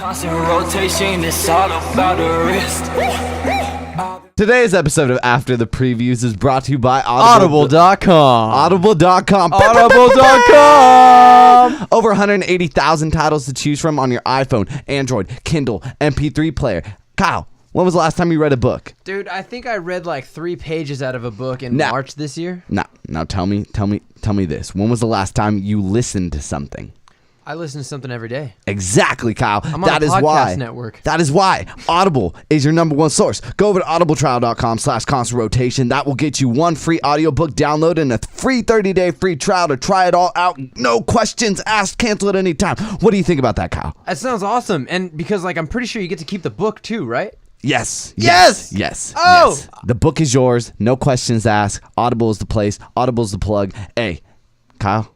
Constant rotation, it's all about the wrist. Today's episode of After the Previews is brought to you by Audible.com. Audible.com. Audible.com. Over 180,000 titles to choose from on your iPhone, Android, Kindle, MP3 player. Kyle, when was the last time you read a book? Dude, I think I read like 3 pages out of a book in March this year. Now tell me this. When was the last time you listened to something? I listen to something every day. Exactly, Kyle. I'm on a podcast network. That is why Audible is your number one source. Go over to audibletrial.com/constant rotation. That will get you 1 free audiobook download and a free 30-day free trial to try it all out. No questions asked. Cancel at any time. What do you think about that, Kyle? That sounds awesome. And because I'm pretty sure you get to keep the book too, right? Yes. Oh! Yes. The book is yours. No questions asked. Audible is the place. Audible is the plug. Hey, Kyle.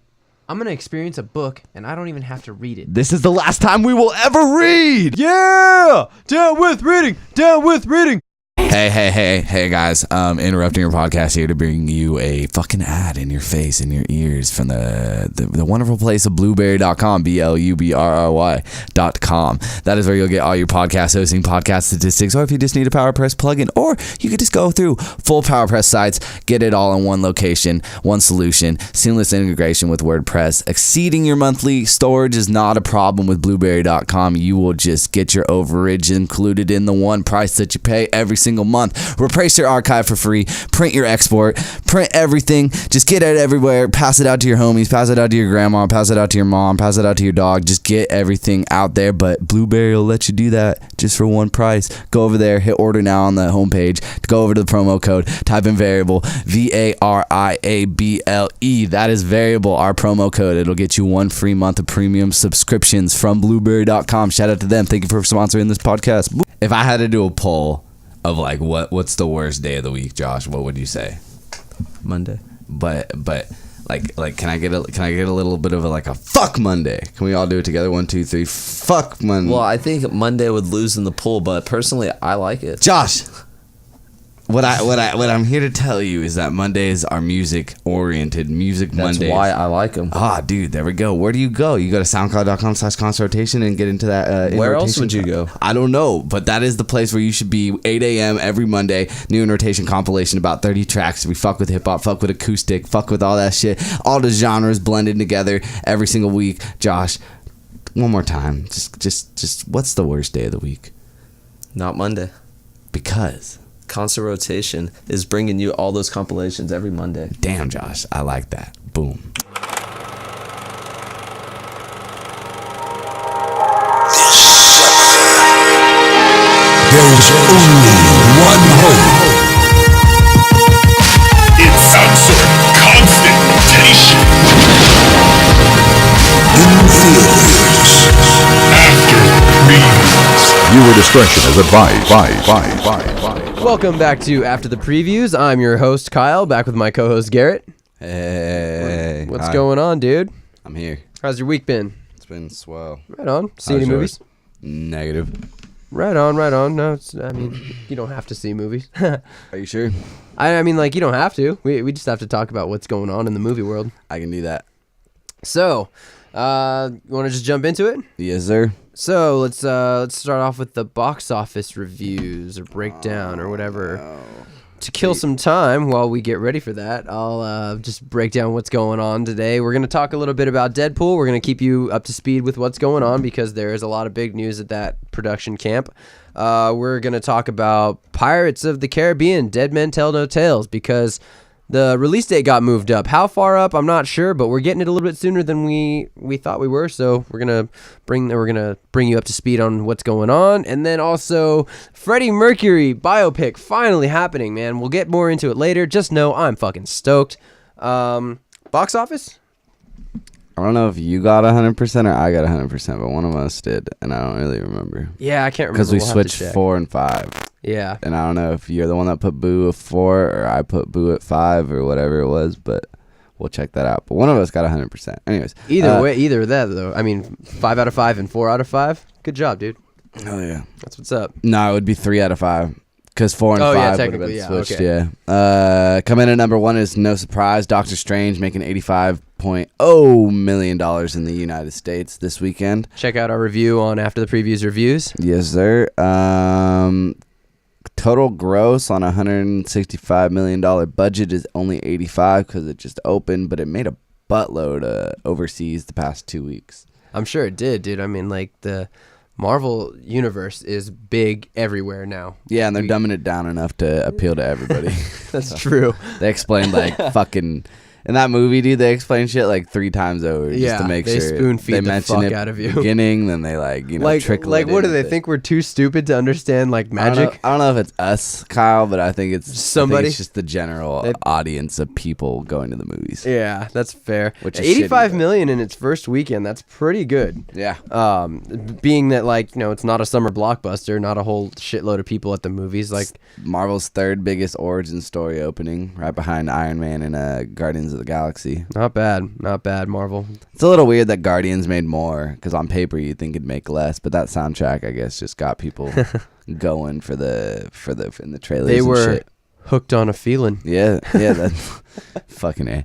I'm going to experience a book, and I don't even have to read it. This is the last time we will ever read. Yeah! Down with reading! Down with reading! Hey guys, interrupting your podcast here to bring you a fucking ad in your face, in your ears from the wonderful place of blueberry.com, BLUBRRY.com. That is where you'll get all your podcast hosting, podcast statistics, or if you just need a PowerPress plugin, or you could just go through full PowerPress sites, get it all in one location, one solution, seamless integration with WordPress. Exceeding your monthly storage is not a problem with blueberry.com. You will just get your overage included in the one price that you pay every single month. Replace your archive for free. Print your export. Print everything. Just get it everywhere. Pass it out to your homies. Pass it out to your grandma. Pass it out to your mom. Pass it out to your dog. Just get everything out there. But Blueberry will let you do that just for one price. Go over there. Hit order now on the homepage. Go over to the promo code. Type in variable. VARIABLE. That is variable. Our promo code. It'll get you 1 free month of premium subscriptions from Blueberry.com. Shout out to them. Thank you for sponsoring this podcast. If I had to do a poll of like what's the worst day of the week, Josh, what would you say? Monday. But like can I get a little bit of a fuck Monday? Can we all do it together? 1, 2, 3. Fuck Monday. Well, I think Monday would lose in the poll, but personally, I like it. Josh, what I'm here to tell you is that Mondays are music oriented. Mondays. That's why I like them. Ah, dude, there we go. Where do you go? You go to soundcloud.com/constant and get into that. Where else would you go? I don't know, but that is the place where you should be. 8 a.m. every Monday. New in rotation compilation, about 30 tracks. We fuck with hip hop, fuck with acoustic, fuck with all that shit. All the genres blended together every single week. Josh, one more time. Just what's the worst day of the week? Not Monday. Because Constant Rotation is bringing you all those compilations every Monday. damn, Josh, I like that. Boom. There's only one hope. It's answer constant rotation. Inferiors. After previews. Viewer discretion is advised. Welcome back to After the Previews. I'm your host, Kyle, back with my co-host, Garrett. Hey. What's going on, dude? I'm here. How's your week been? It's been swell. Right on. See How's any yours? movies? Negative. Right on. No, you don't have to see movies. Are you sure? I mean, you don't have to. We just have to talk about what's going on in the movie world. I can do that. So, you want to just jump into it? Yes, sir. So let's start off with the box office reviews or breakdown or whatever. No. To kill some time while we get ready for that, I'll just break down what's going on today. We're going to talk a little bit about Deadpool. We're going to keep you up to speed with what's going on because there is a lot of big news at that production camp. We're going to talk about Pirates of the Caribbean, Dead Men Tell No Tales, because the release date got moved up. How far up, I'm not sure, but we're getting it a little bit sooner than we thought we were. So we're gonna bring you up to speed on what's going on, and then also Freddie Mercury Biopic finally happening, man. We'll get more into it later. Just know I'm fucking stoked. Box office? I don't know if you got 100% or I got 100%, but one of us did, and I don't really remember. Yeah, I can't remember. Because we We'll have to switched check. 4 and 5. Yeah. And I don't know if you're the one that put Boo at 4 or I put Boo at 5 or whatever it was, but we'll check that out. But one of us got 100%. Anyways. Either way, either of that, though. I mean, 5 out of 5 and 4 out of 5. Good job, dude. Oh, yeah. That's what's up. No, it would be 3 out of 5. Because 4 and Oh, 5 yeah, would have been technically, yeah, switched. okay. Yeah. Coming in at number 1 is no surprise. Doctor Strange making $85.0 million in the United States this weekend. Check out our review on After the Previews Reviews. Yes, sir. Total gross on a $165 million budget is only 85 because it just opened, but it made a buttload overseas the past 2 weeks. I'm sure it did, dude. I mean, like, the Marvel universe is big everywhere now. Yeah, and they're dumbing it down enough to appeal to everybody. That's true. They explained like fucking in that movie, dude. They explain shit like 3 times over just to make they sure spoon feed they the mention fuck it out of you. beginning. Then they trickle. Like, it what in do they with it. think we're too stupid to understand? Like magic. I don't know if it's us, Kyle, but I think it's Somebody? I think it's just the general audience of people going to the movies. Yeah, that's fair. Which is 85 shitty, million in its first weekend. That's pretty good. Yeah. Being that, like, it's not a summer blockbuster, not a whole shitload of people at the movies. Like, Marvel's 3rd biggest origin story opening, right behind Iron Man and Guardians of the Galaxy. not bad, Marvel. It's a little weird that Guardians made more because on paper you'd think it'd make less, but that soundtrack I guess just got people going for the in the trailers. They and were shit. hooked on a feeling. Yeah, that's fucking A.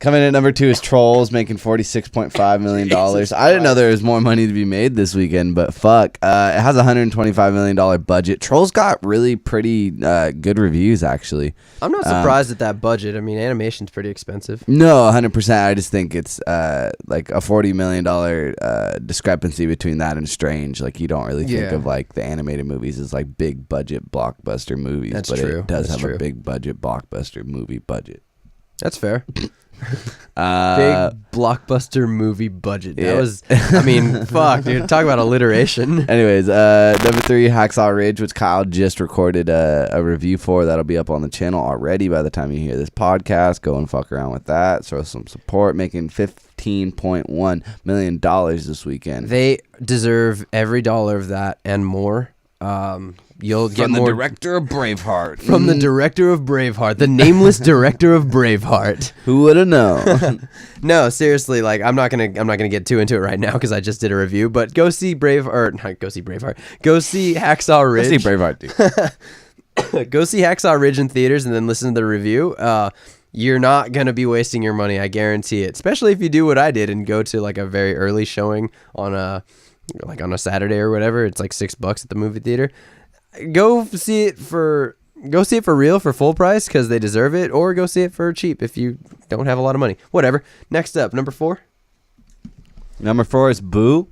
Coming in at number 2 is Trolls, making $46.5 million. I didn't know there was more money to be made this weekend, but fuck. It has a $125 million budget. Trolls got really pretty good reviews, actually. I'm not surprised at that budget. I mean, animation's pretty expensive. No, 100%. I just think it's like a $40 million discrepancy between that and Strange. Like, you don't really think of like the animated movies as like big budget blockbuster movies. That's but true. It does That's have true. a big budget blockbuster movie budget. That's fair. Uh, Big blockbuster movie budget. That yeah. was, I mean, fuck, dude. Talk about alliteration. Anyways, number 3, Hacksaw Ridge, which Kyle just recorded a review for. That'll be up on the channel already by the time you hear this podcast. Go and fuck around with that. Show some support. Making $15.1 million this weekend. They deserve every dollar of that and more. You'll get From the more director of Braveheart. from the director of Braveheart, the nameless director of Braveheart. Who would have known? No, seriously, like I'm not gonna get too into it right now because I just did a review. But go see Braveheart. Go see Hacksaw Ridge. See Braveheart, dude. Go see Hacksaw Ridge in theaters and then listen to the review. You're not gonna be wasting your money, I guarantee it. Especially if you do what I did and go to like a very early showing on a Saturday or whatever. It's like $6 at the movie theater. Go see it for real for full price because they deserve it, or go see it for cheap if you don't have a lot of money. Whatever. Next up, number 4. Number 4 is Boo.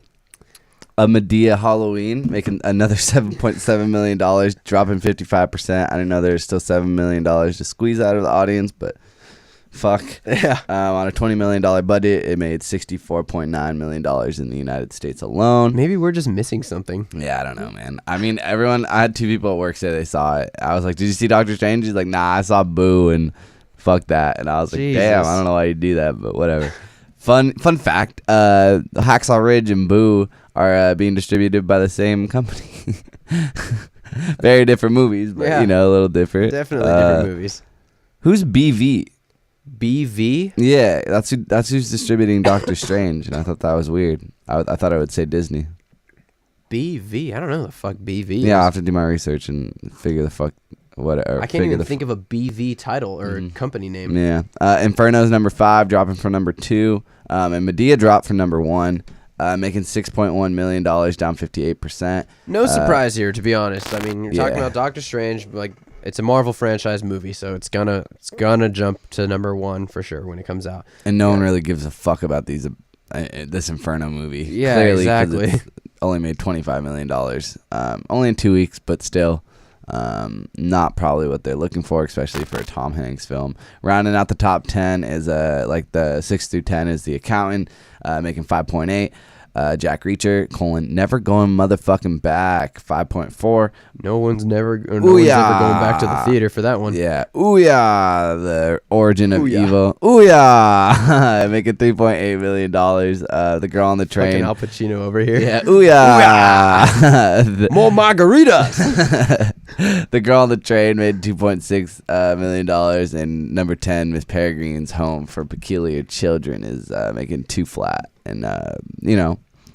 A Medea Halloween, making another $7.7 million, dropping 55%. I didn't know there was still $7 million to squeeze out of the audience, but fuck. Yeah. On a $20 million budget, it made $64.9 million in the United States alone. Maybe we're just missing something. Yeah, I don't know, man. I mean, I had 2 people at work say they saw it. I was like, did you see Doctor Strange? He's like, nah, I saw Boo and fuck that. And I was like, Jesus. damn, I don't know why you do that, but whatever. Fun fact, Hacksaw Ridge and Boo are being distributed by the same company. Very different movies, but, Yeah. a little different. Definitely different movies. Who's BV? BV? Yeah, that's who's distributing Doctor Strange, and I thought that was weird. I thought I would say Disney. BV? I don't know the fuck BV is. Yeah, I'll have to do my research and figure the fuck whatever. I can't even think of a BV title or company name. Yeah, Inferno's number 5, dropping from number 2, and Medea dropped from number 1, making $6.1 million, down 58%. No surprise here, to be honest. I mean, you're talking yeah. about Doctor Strange, like it's a Marvel franchise movie, so it's gonna jump to number 1 for sure when it comes out. And no one really gives a fuck about this Inferno movie. Yeah, Clearly, 'cause exactly. it's only made $25 million, only in 2 weeks, but still. Not probably what they're looking for, especially for a Tom Hanks film. Rounding out the top 10 is like the 6 through 10 is The Accountant, making 5.8. Jack Reacher, never going motherfucking back, 5.4. No one's ever going back to the theater for that one. Yeah, Ouya, the origin of Ouya. evil. Ouya, making $3.8 million. The Girl on the Train. Fucking Al Pacino over here. Yeah, Ouya. More margaritas. The Girl on the Train made $2.6 million, and number 10, Miss Peregrine's Home for Peculiar Children, is making 2 flat. And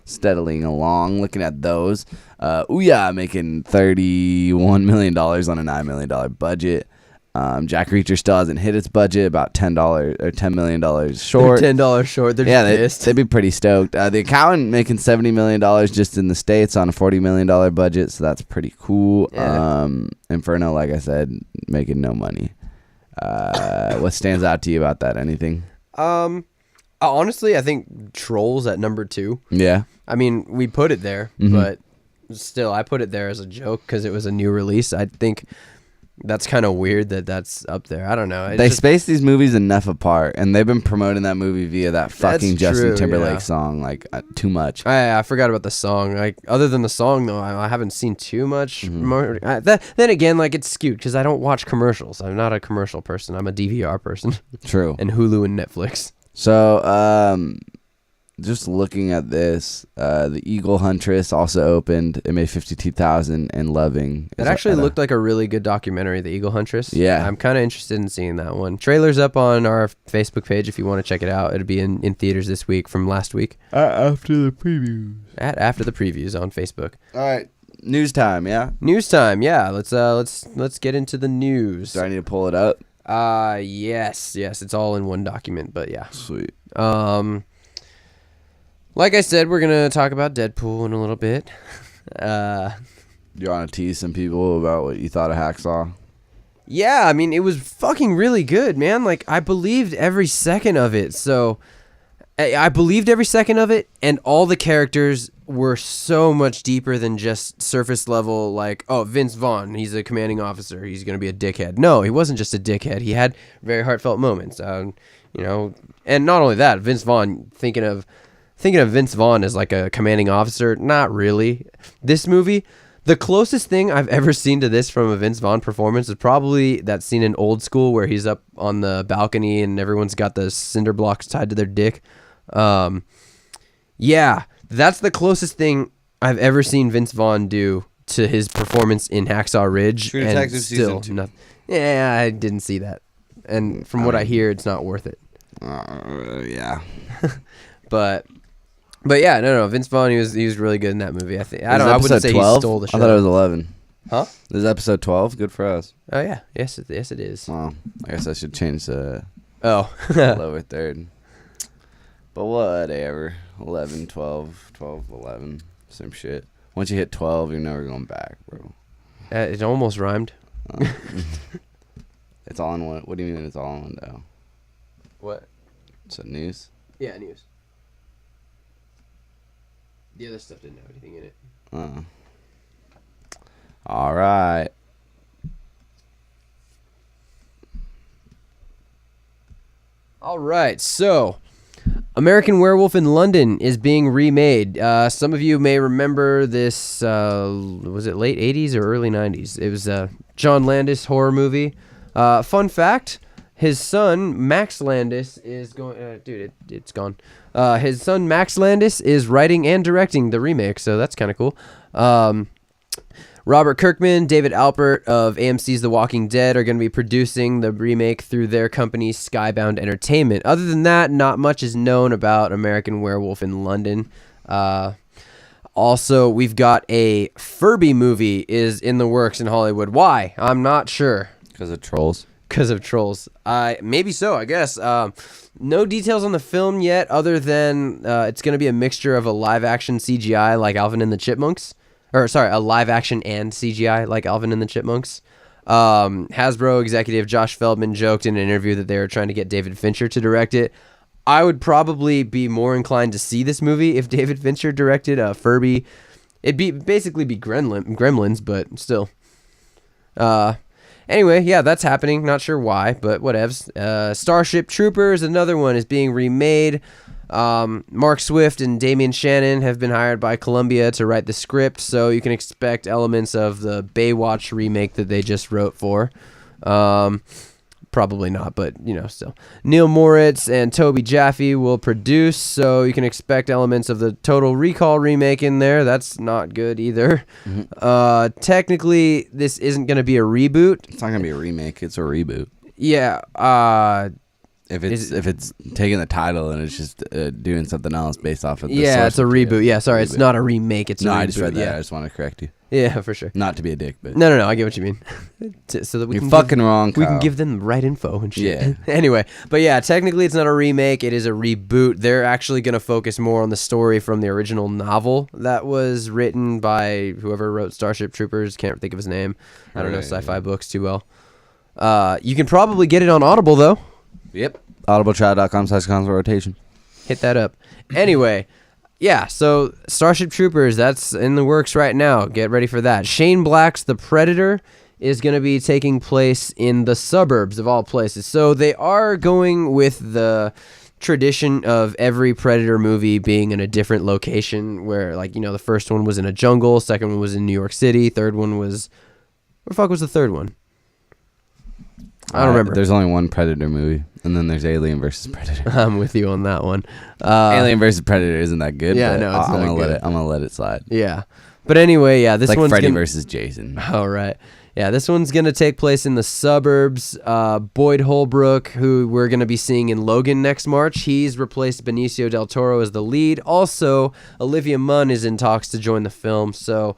steadily along. Looking at those, Ouya making $31 million on a $9 million budget. Jack Reacher still hasn't hit its budget, about $10 or $10 million short. They're $10 short. They're just pissed. They'd be pretty stoked. The Accountant making $70 million just in the States on a $40 million budget, so that's pretty cool. Yeah. Inferno, like I said, making no money. What stands out to you about that? Anything? Honestly, I think Trolls at number 2. Yeah. I mean, we put it there, but still, I put it there as a joke because it was a new release. I think that's kind of weird that that's up there. I don't know. They space these movies enough apart, and they've been promoting that movie via that fucking Justin Timberlake song too much. I forgot about the song. Like, other than the song, though, I haven't seen too much more. Then again, like, it's skewed because I don't watch commercials. I'm not a commercial person. I'm a DVR person. True. And Hulu and Netflix. So, just looking at this, the Eagle Huntress also opened. It made $52,000 and Loving. It actually looked like a really good documentary, The Eagle Huntress. Yeah. I'm kind of interested in seeing that one. Trailer's up on our Facebook page if you want to check it out. It'll be in theaters this week from last week. After the previews. After the previews on Facebook. All right. News time, yeah? News time, yeah. Let's get into the news. Do I need to pull it up? Yes. It's all in one document, but yeah. Sweet. Like I said, we're going to talk about Deadpool in a little bit. You want to tease some people about what you thought of Hacksaw? Yeah, I mean, it was fucking really good, man. Like, I believed every second of it. So, I believed every second of it, and all the characters were so much deeper than just surface level, like, oh, Vince Vaughn, he's a commanding officer, he's going to be a dickhead. No, he wasn't just a dickhead. He had very heartfelt moments, and not only that, Vince Vaughn, thinking of Vince Vaughn as like a commanding officer, not really. This movie, the closest thing I've ever seen to this from a Vince Vaughn performance is probably that scene in Old School where he's up on the balcony and everyone's got the cinder blocks tied to their dick. Yeah, that's the closest thing I've ever seen Vince Vaughn do to his performance in Hacksaw Ridge. True Detective Season 2. Yeah, I didn't see that. And from what I hear, it's not worth it. Yeah. But yeah, no, Vince Vaughn, he was really good in that movie. I wouldn't say 12? he stole the show. I thought it was 11. Huh? This is episode 12. Good for us. Oh yeah, yes it is. Well, I guess I should change the lower lower third. But whatever. 11, 12, 11. Same shit. Once you hit 12, you're never going back, bro. It almost rhymed. It's all in one. What do you mean it's all in one, though? What? So news? Yeah, news. The other stuff didn't have anything in it. All right. All right, so American Werewolf in London is being remade. Some of you may remember this, was it late 80s or early 90s? It was a John Landis horror movie. Fun fact, his son, Max Landis, is going... it's gone. His son, Max Landis, is writing and directing the remake, so that's kind of cool. Robert Kirkman, David Alpert of AMC's The Walking Dead are going to be producing the remake through their company Skybound Entertainment. Other than that, not much is known about American Werewolf in London. Also, we've got a Furby movie is in the works in Hollywood. Why? I'm not sure. Because of trolls. Because of trolls. Maybe so, I guess. No details on the film yet, other than it's going to be a mixture of a live-action CGI like Alvin and the Chipmunks. A live-action and CGI like Alvin and the Chipmunks. Hasbro executive Josh Feldman joked in an interview that they were trying to get David Fincher to direct it. I would probably be more inclined to see this movie if David Fincher directed a Furby. It'd basically be Gremlins, but still. Anyway, yeah, that's happening. Not sure why, but whatevs. Starship Troopers, another one, is being remade. Mark Swift and Damian Shannon have been hired by Columbia to write the script, so you can expect elements of the Baywatch remake that they just wrote for. Probably not, but, still. Neil Moritz and Toby Jaffe will produce, so you can expect elements of the Total Recall remake in there. That's not good either. Mm-hmm. Technically, this isn't going to be a reboot. It's not going to be a remake. It's a reboot. Yeah. If it's taking the title and it's just doing something else based off of the Yeah, source it's a material. reboot. Yeah, sorry, it's not a remake. It's a reboot. I just read that. Yeah. I just want to correct you. Yeah, for sure. Not to be a dick, but No, I get what you mean. So that we you're can fucking wrong, We can Kyle. give them the right info and shit. Yeah. Anyway, but yeah, technically it's not a remake. It is a reboot. They're actually going to focus more on the story from the original novel that was written by whoever wrote Starship Troopers. Can't think of his name. I don't know sci-fi books too well. You can probably get it on Audible, though. Yep. audibletrial.com/console-rotation. Hit that up. Anyway, yeah, so Starship Troopers, that's in the works right now. Get ready for that. Shane Black's The Predator is going to be taking place in the suburbs of all places. So they are going with the tradition of every Predator movie being in a different location where, like, the first one was in a jungle, second one was in New York City, third one was... Where the fuck was the third one? I don't remember. There's only one Predator movie, and then there's Alien versus Predator. I'm with you on that one. Alien versus Predator isn't that good. Yeah, but no, it's I'm not gonna good. I'm gonna let it slide. Yeah. But anyway, yeah, this It's like one's Freddy gonna... versus Jason. All right. Yeah, this one's going to take place in the suburbs. Boyd Holbrook, who we're going to be seeing in Logan next March, he's replaced Benicio del Toro as the lead. Also, Olivia Munn is in talks to join the film. So,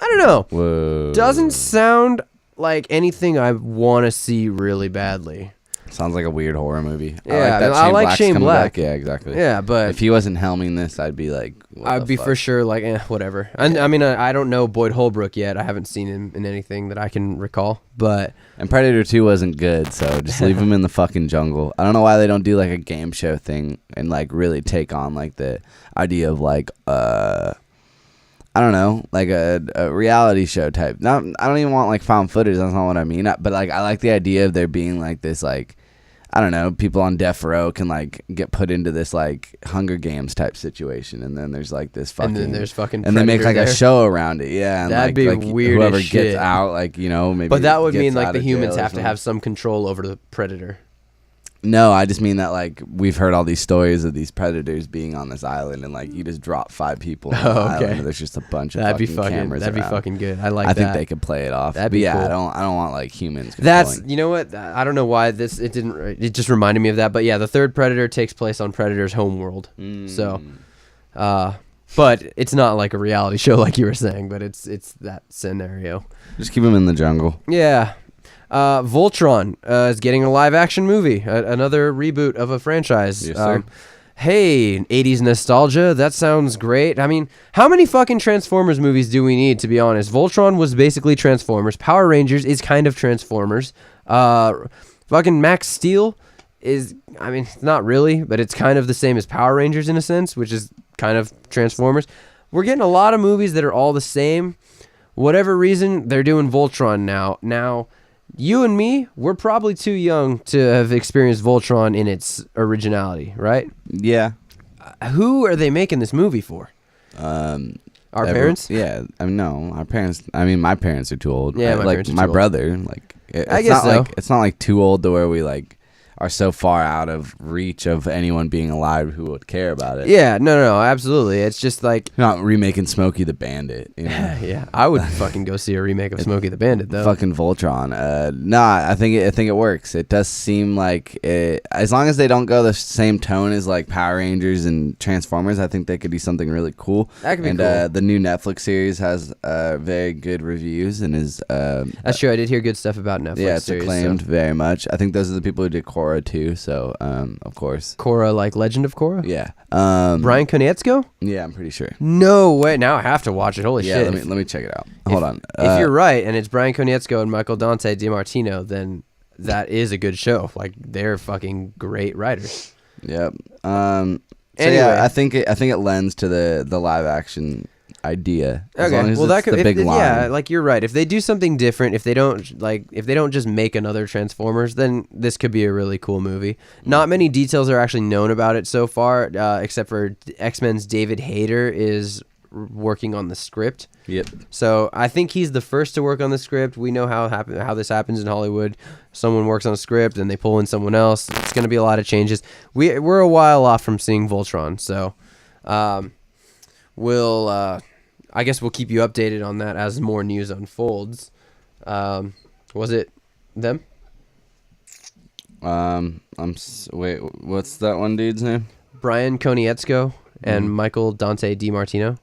I don't know. Whoa. Doesn't sound like anything I want to see really badly. Sounds like a weird horror movie. Yeah, I like I like Shane coming Black. back. Yeah, exactly. Yeah, but if he wasn't helming this, I'd be like, what I'd the be fuck? for sure like, whatever. I mean, I don't know Boyd Holbrook yet. I haven't seen him in anything that I can recall. But And Predator 2 wasn't good, so just leave him in the fucking jungle. I don't know why they don't do like a game show thing and like really take on like the idea of like I don't know, like a reality show type. Not, I don't even want like found footage. That's not what I mean. But like, I like the idea of there being like this, like, I don't know, people on death row can like get put into this like Hunger Games type situation, and then there's like this fucking, and then there's fucking and they make Predator like there. a show around it. Yeah, and That'd like, be like weird whoever as shit. gets out, like, you know, maybe. But that would gets mean like out the of humans jail or have to something. have some control over the Predator. No, I just mean that like we've heard all these stories of these predators being on this island, and like you just drop 5 people on the island, and there's just a bunch of That'd be fucking fucking. cameras That'd be around. fucking good. I like I that. think they could play it off. That'd But be yeah, cool. I don't want like humans. That's, controlling. you know what? I don't know why it just reminded me of that. But yeah, the third Predator takes place on Predator's homeworld. So, but it's not like a reality show like you were saying. But it's that scenario. Just keep them in the jungle. Yeah. Voltron is getting a live action movie, another reboot of a franchise. Yes, sir. Hey, 80s nostalgia, that sounds great. I mean, how many fucking Transformers movies do we need, to be honest? Voltron was basically Transformers. Power Rangers is kind of Transformers. Fucking Max Steel is, I mean, not really, but it's kind of the same as Power Rangers in a sense, which is kind of Transformers. We're getting a lot of movies that are all the same. Whatever reason, they're doing Voltron now. Now, you and me, we're probably too young to have experienced Voltron in its originality, right? Yeah. Who are they making this movie for? Our parents? Yeah. I mean, no, our parents. I mean, my parents are too old. Yeah, my like parents are my too old. brother. Like, it's I guess not so. like it's not like too old to where we like are so far out of reach of anyone being alive who would care about it. Yeah, no, absolutely. It's just like, You're not remaking Smokey the Bandit. You know? yeah, I would fucking go see a remake of Smokey the Bandit, though. Fucking Voltron. Nah, I think it works. It does seem like it, as long as they don't go the same tone as like Power Rangers and Transformers, I think they could do something really cool. That could be and, cool. The new Netflix series has very good reviews and is That's true. I did hear good stuff about Netflix. yeah, it's series, acclaimed so. very much. I think those are the people who did Korra too. So of course, Korra, like Legend of Korra? yeah. Brian Konietzko? Yeah, I'm pretty sure. No way. Now I have to watch it. Holy Yeah, shit. let me check it out. Hold on. If you're right, and it's Brian Konietzko and Michael Dante DiMartino, then that is a good show. Like, they're fucking great writers. Yep. So Anyway. yeah, I think it lends to the live action idea. As long Okay, as well that it's could, the big line. yeah, like you're right. If they do something different, if they don't just make another Transformers, then this could be a really cool movie. Not many details are actually known about it so far, except for X-Men's David Hayter is working on the script. Yep. So I think he's the first to work on the script. We know how this happens in Hollywood. Someone works on a script and they pull in someone else. It's going to be a lot of changes. We're a while off from seeing Voltron, so I guess we'll keep you updated on that as more news unfolds. Was it them? Wait, what's that one dude's name? Brian Konietzko and Michael Dante DiMartino.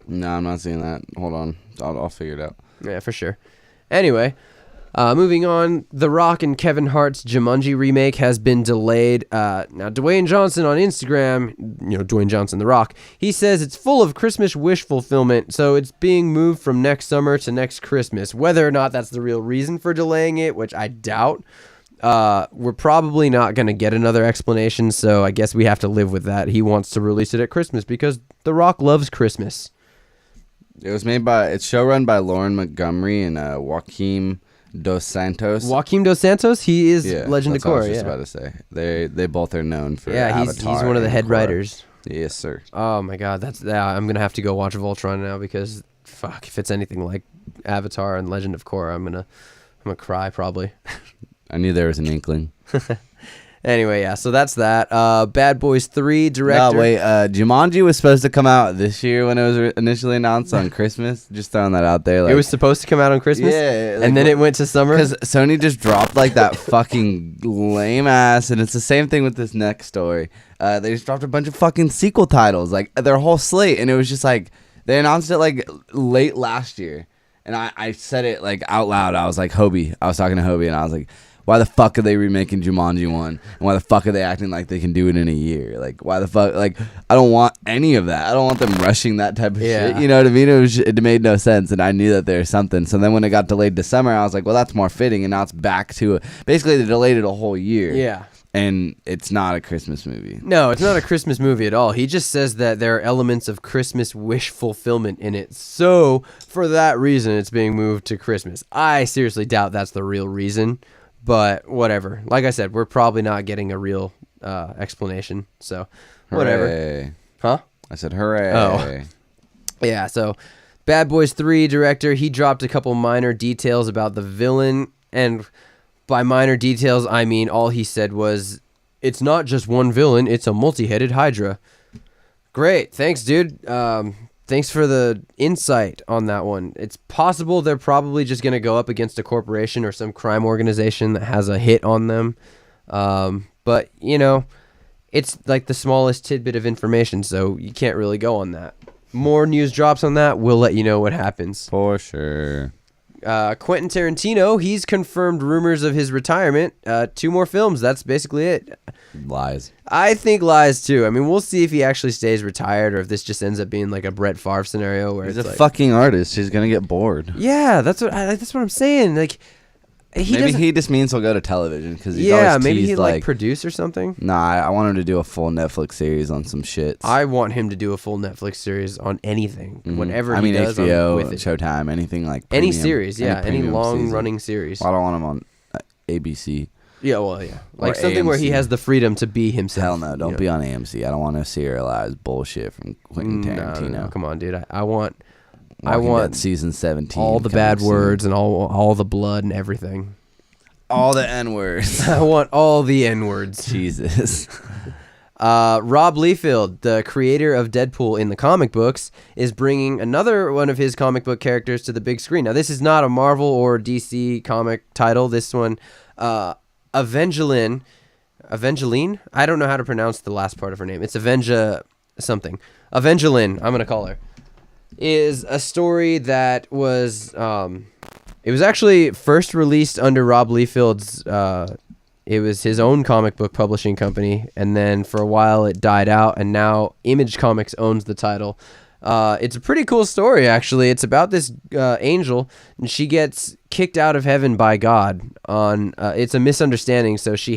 No, I'm not seeing that. Hold on, I'll figure it out. Yeah, for sure. Anyway, moving on, The Rock and Kevin Hart's Jumanji remake has been delayed. Now, Dwayne Johnson on Instagram, Dwayne Johnson, The Rock, he says it's full of Christmas wish fulfillment, so it's being moved from next summer to next Christmas. Whether or not that's the real reason for delaying it, which I doubt, we're probably not going to get another explanation, so I guess we have to live with that. He wants to release it at Christmas because The Rock loves Christmas. It's showrun by Lauren Montgomery and Joaquim Dos Santos. Joaquim Dos Santos, he is Legend of that's what I Korra. was just about to say. They both are known for Avatar. He's one of the head Korra. writers. Yes, sir. Oh my God, I'm gonna have to go watch Voltron now because fuck, if it's anything like Avatar and Legend of Korra, I'm gonna cry probably. I knew there was an inkling. Anyway, yeah, so that's that. Bad Boys 3 director. No, wait, Jumanji was supposed to come out this year when it was initially announced on Christmas. Just throwing that out there. It was supposed to come out on Christmas? Yeah. And then it went to summer? Because Sony just dropped like that fucking lame ass, and it's the same thing with this next story. They just dropped a bunch of fucking sequel titles, like their whole slate, and it was just like, they announced it like late last year. And I said it like out loud. I was like, Hobie. I was talking to Hobie, and I was like, why the fuck are they remaking Jumanji 1? And why the fuck are they acting like they can do it in a year? Like, why the fuck? Like, I don't want any of that. I don't want them rushing that type of shit. You know what I mean? It made no sense, and I knew that there was something. So then when it got delayed to summer, I was like, well, that's more fitting, and now it's back to it. Basically, they delayed it a whole year. Yeah. And it's not a Christmas movie. No, it's not a Christmas movie at all. He just says that there are elements of Christmas wish fulfillment in it. So, for that reason, it's being moved to Christmas. I seriously doubt that's the real reason. But whatever. Like I said, we're probably not getting a real explanation. So, whatever. Hooray. Huh? I said hooray. Oh. Yeah, so Bad Boys 3 director, he dropped a couple minor details about the villain. And by minor details, I mean all he said was, it's not just one villain, it's a multi-headed Hydra. Great. Thanks, dude. Thanks for the insight on that one. It's possible they're probably just going to go up against a corporation or some crime organization that has a hit on them. But, it's like the smallest tidbit of information, so you can't really go on that. More news drops on that, we'll let you know what happens. For sure. Quentin Tarantino, he's confirmed rumors of his retirement. 2 more films, that's basically it. Lies. I think lies too. I mean, we'll see if he actually stays retired or if this just ends up being like a Brett Favre scenario where He's it's a like, fucking artist. He's gonna get bored. yeah, that's what I'm saying. Like, Maybe he just means he'll go to television because he's yeah, always maybe teased, he'd like produce or something. Nah, I want him to do a full Netflix series on some shit. I want him to do a full Netflix series on anything, whenever I mean, he does. HBO, with it. Showtime, anything like Any premium, series, yeah, any premium long-running series. Well, I don't want him on ABC. Yeah, well, yeah, like Or something where he AMC. has the freedom to be himself. Hell no, don't be on AMC. I don't want to serialized bullshit from Quentin Tarantino. No, come on, dude. I want Walking Dead season 17. all the coming bad soon. words and all the blood and everything. All the N-words. I want all the N-words. Jesus. Rob Liefeld, the creator of Deadpool in the comic books, is bringing another one of his comic book characters to the big screen. Now, this is not a Marvel or DC comic title. This one, Evangeline? I don't know how to pronounce the last part of her name. It's something. Evangeline, I'm going to call her, is a story that was... it was actually first released under Rob Liefeld's... it was his own comic book publishing company, and then for a while it died out, and now Image Comics owns the title. It's a pretty cool story, actually. It's about this angel, and she gets kicked out of heaven by God. It's a misunderstanding, so she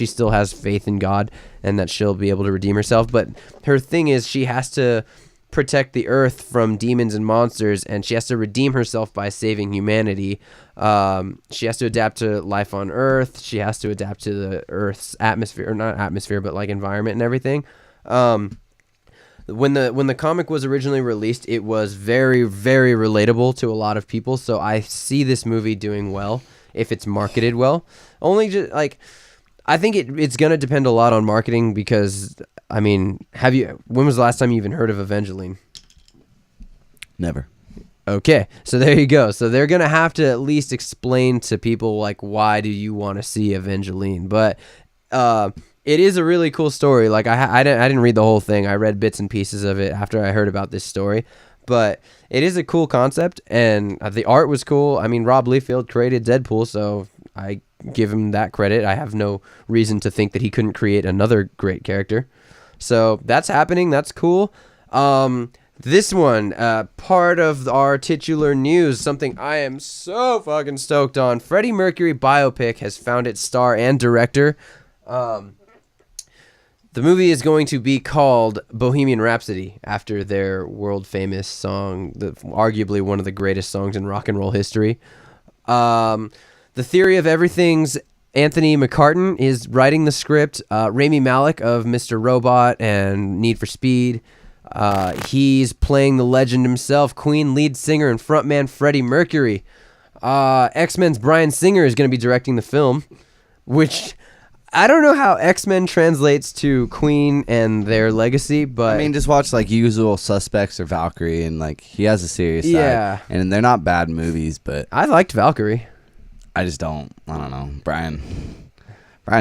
still has faith in God, and that she'll be able to redeem herself. But her thing is she has to protect the earth from demons and monsters, and she has to redeem herself by saving humanity. She has to adapt to life on Earth. She has to adapt to the Earth's atmosphere, or not atmosphere, but like environment and everything. When the comic was originally released, it was very, very relatable to a lot of people. So I see this movie doing well if it's marketed well. Only just like, I think it's gonna depend a lot on marketing because, I mean, when was the last time you even heard of Evangeline? Never. Okay, so there you go. So they're gonna have to at least explain to people like, why do you want to see Evangeline? But it is a really cool story. Like I didn't read the whole thing. I read bits and pieces of it after I heard about this story. But it is a cool concept, and the art was cool. I mean, Rob Liefeld created Deadpool, so I give him that credit. I have no reason to think that he couldn't create another great character. So that's happening. That's cool. This one, part of our titular news, something I am so fucking stoked on. Freddie Mercury Biopic has found its star and director. The movie is going to be called Bohemian Rhapsody, after their world-famous song, arguably one of the greatest songs in rock and roll history. The Theory of Everything's Anthony McCartan is writing the script. Rami Malek of Mr. Robot and Need for Speed. He's playing the legend himself, Queen lead singer and frontman Freddie Mercury. X-Men's Bryan Singer is going to be directing the film, which I don't know how X-Men translates to Queen and their legacy, but I mean, just watch like Usual Suspects or Valkyrie, and like he has a serious Yeah. side, and they're not bad movies, but I liked Valkyrie. I just don't. I don't know. Bryan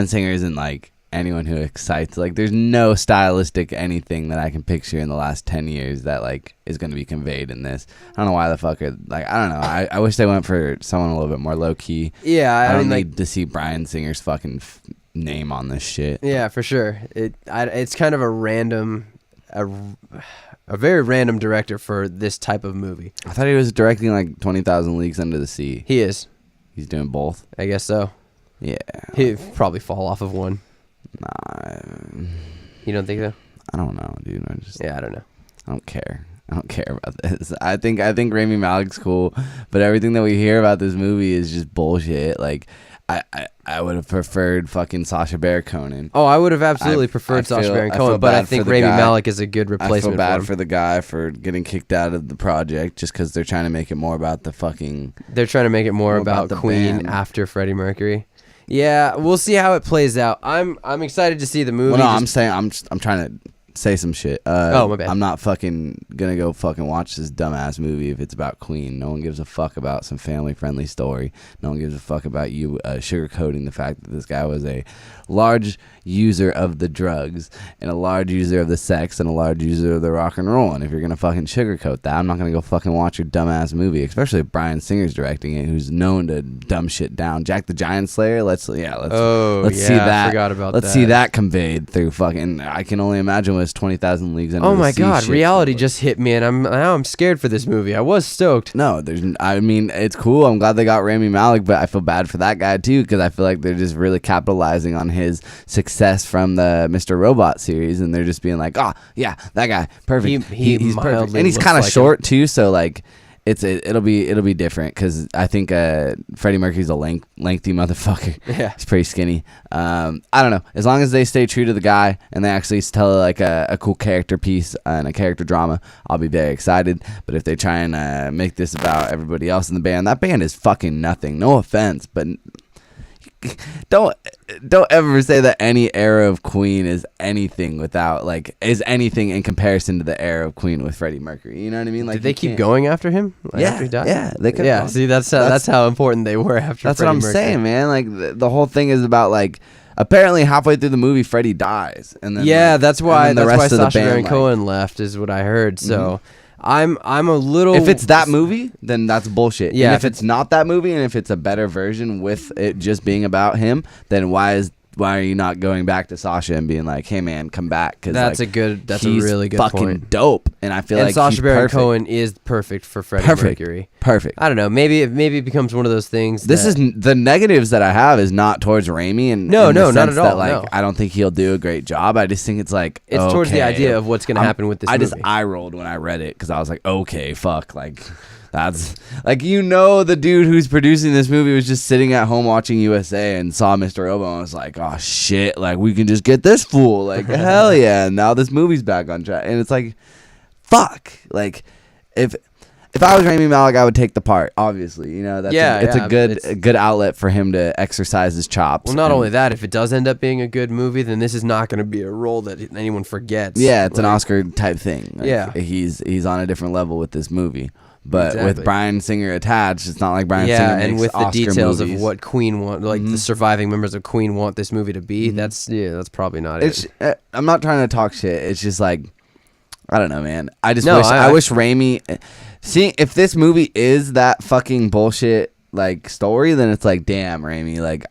Singer isn't like anyone who excites. Like, there's no stylistic anything that I can picture in the last 10 years that like is going to be conveyed in this. I don't know why the fuck are like, I don't know. I wish they went for someone a little bit more low key. Yeah, I don't mean, need to see Bryan Singer's fucking name on this shit. Yeah, for sure. It's kind of a very random director for this type of movie. I thought he was directing like 20,000 Leagues Under the Sea. He is. He's doing both. I guess so. Yeah. He'd probably fall off of one. Nah, You don't think so? I don't know, dude. Yeah, I don't know. I don't care. I don't care about this. I think Rami Malek's cool, but everything that we hear about this movie is just bullshit. Like, I would have preferred fucking Sacha Baron Cohen. Oh, I would have absolutely preferred Sacha Baron Cohen, but I think Rami Malek is a good replacement. I feel bad for for the guy for getting kicked out of the project just because they're trying to make it more about the fucking. They're trying to make it more about Queen band. after Freddie Mercury. Yeah, we'll see how it plays out. I'm excited to see the movie. Well, no, I'm saying I'm trying to say some shit. Oh, my bad. I'm not fucking gonna go fucking watch this dumbass movie if it's about Queen. No one gives a fuck about some family-friendly story. No one gives a fuck about you sugarcoating the fact that this guy was a large user of the drugs and a large user of the sex and a large user of the rock and roll. And if you're gonna fucking sugarcoat that, I'm not gonna go fucking watch your dumbass movie, especially if Bryan Singer's directing it, who's known to dumb shit down. Jack the Giant Slayer. Let's see that. I forgot about let's that. see that conveyed through fucking. I can only imagine what 20,000 Leagues Under Oh the my Sea god, shit's reality like. just hit me, and I'm scared for this movie. I was stoked. No, I mean, it's cool. I'm glad they got Rami Malek, but I feel bad for that guy too, because I feel like they're just really capitalizing on his success from the Mr. Robot series, and they're just being like, oh yeah, that guy, perfect. He's perfect, and he's kind of short too, so like. It'll be different because I think Freddie Mercury's a lengthy motherfucker. Yeah, he's pretty skinny. I don't know. As long as they stay true to the guy and they actually tell like a cool character piece and a character drama, I'll be very excited. But if they try and make this about everybody else in the band, that band is fucking nothing. No offense, but don't ever say that any era of Queen is anything in comparison to the era of Queen with Freddie Mercury. You know what I mean? Like, did they keep going after him? After he died? Yeah, they could. Yeah, see, that's how important they were after. That's Freddie what I'm Mercury. saying, man. Like the whole thing is about like. Apparently, halfway through the movie, Freddie dies, and then that's why Sacha Baron like, Cohen left, is what I heard. So. I'm a little. If it's that movie, then that's bullshit. Yeah. And if it's not that movie, and if it's a better version with it just being about him, then why are you not going back to Sacha and being like, hey man, come back? Because that's a really good fucking point. Dope, and I feel like Sacha Baron perfect. Cohen is perfect for Freddie Mercury. Perfect. I don't know. Maybe it becomes one of those things. This is the negatives that I have is not towards Rami, and no, in the not sense at all. That, like, no. I don't think he'll do a great job. I just think it's like it's towards the idea of what's going to happen with this movie. I just eye rolled when I read it because I was like, okay, fuck, like. That's like, the dude who's producing this movie was just sitting at home watching USA and saw Mr. Robo and was like, oh shit, like we can just get this fool, like hell yeah, and now this movie's back on track. And it's like, fuck, like if I was Rami Malek, I would take the part, obviously, it's a good outlet for him to exercise his chops. Well, not only that, if it does end up being a good movie, then this is not going to be a role that anyone forgets. Yeah, it's an Oscar type thing. Like, yeah, he's on a different level with this movie. But Exactly. with Bryan Singer attached, it's not like Bryan Yeah, Singer makes and with the Oscar details movies. of what Queen want, like the surviving members of Queen want this movie to be, that's probably not It's. it. I'm not trying to talk shit. It's just like, I don't know, man. I just No, wish. I- I wish Raimi. See, if this movie is that fucking bullshit like story, then it's like, damn, Raimi. Like,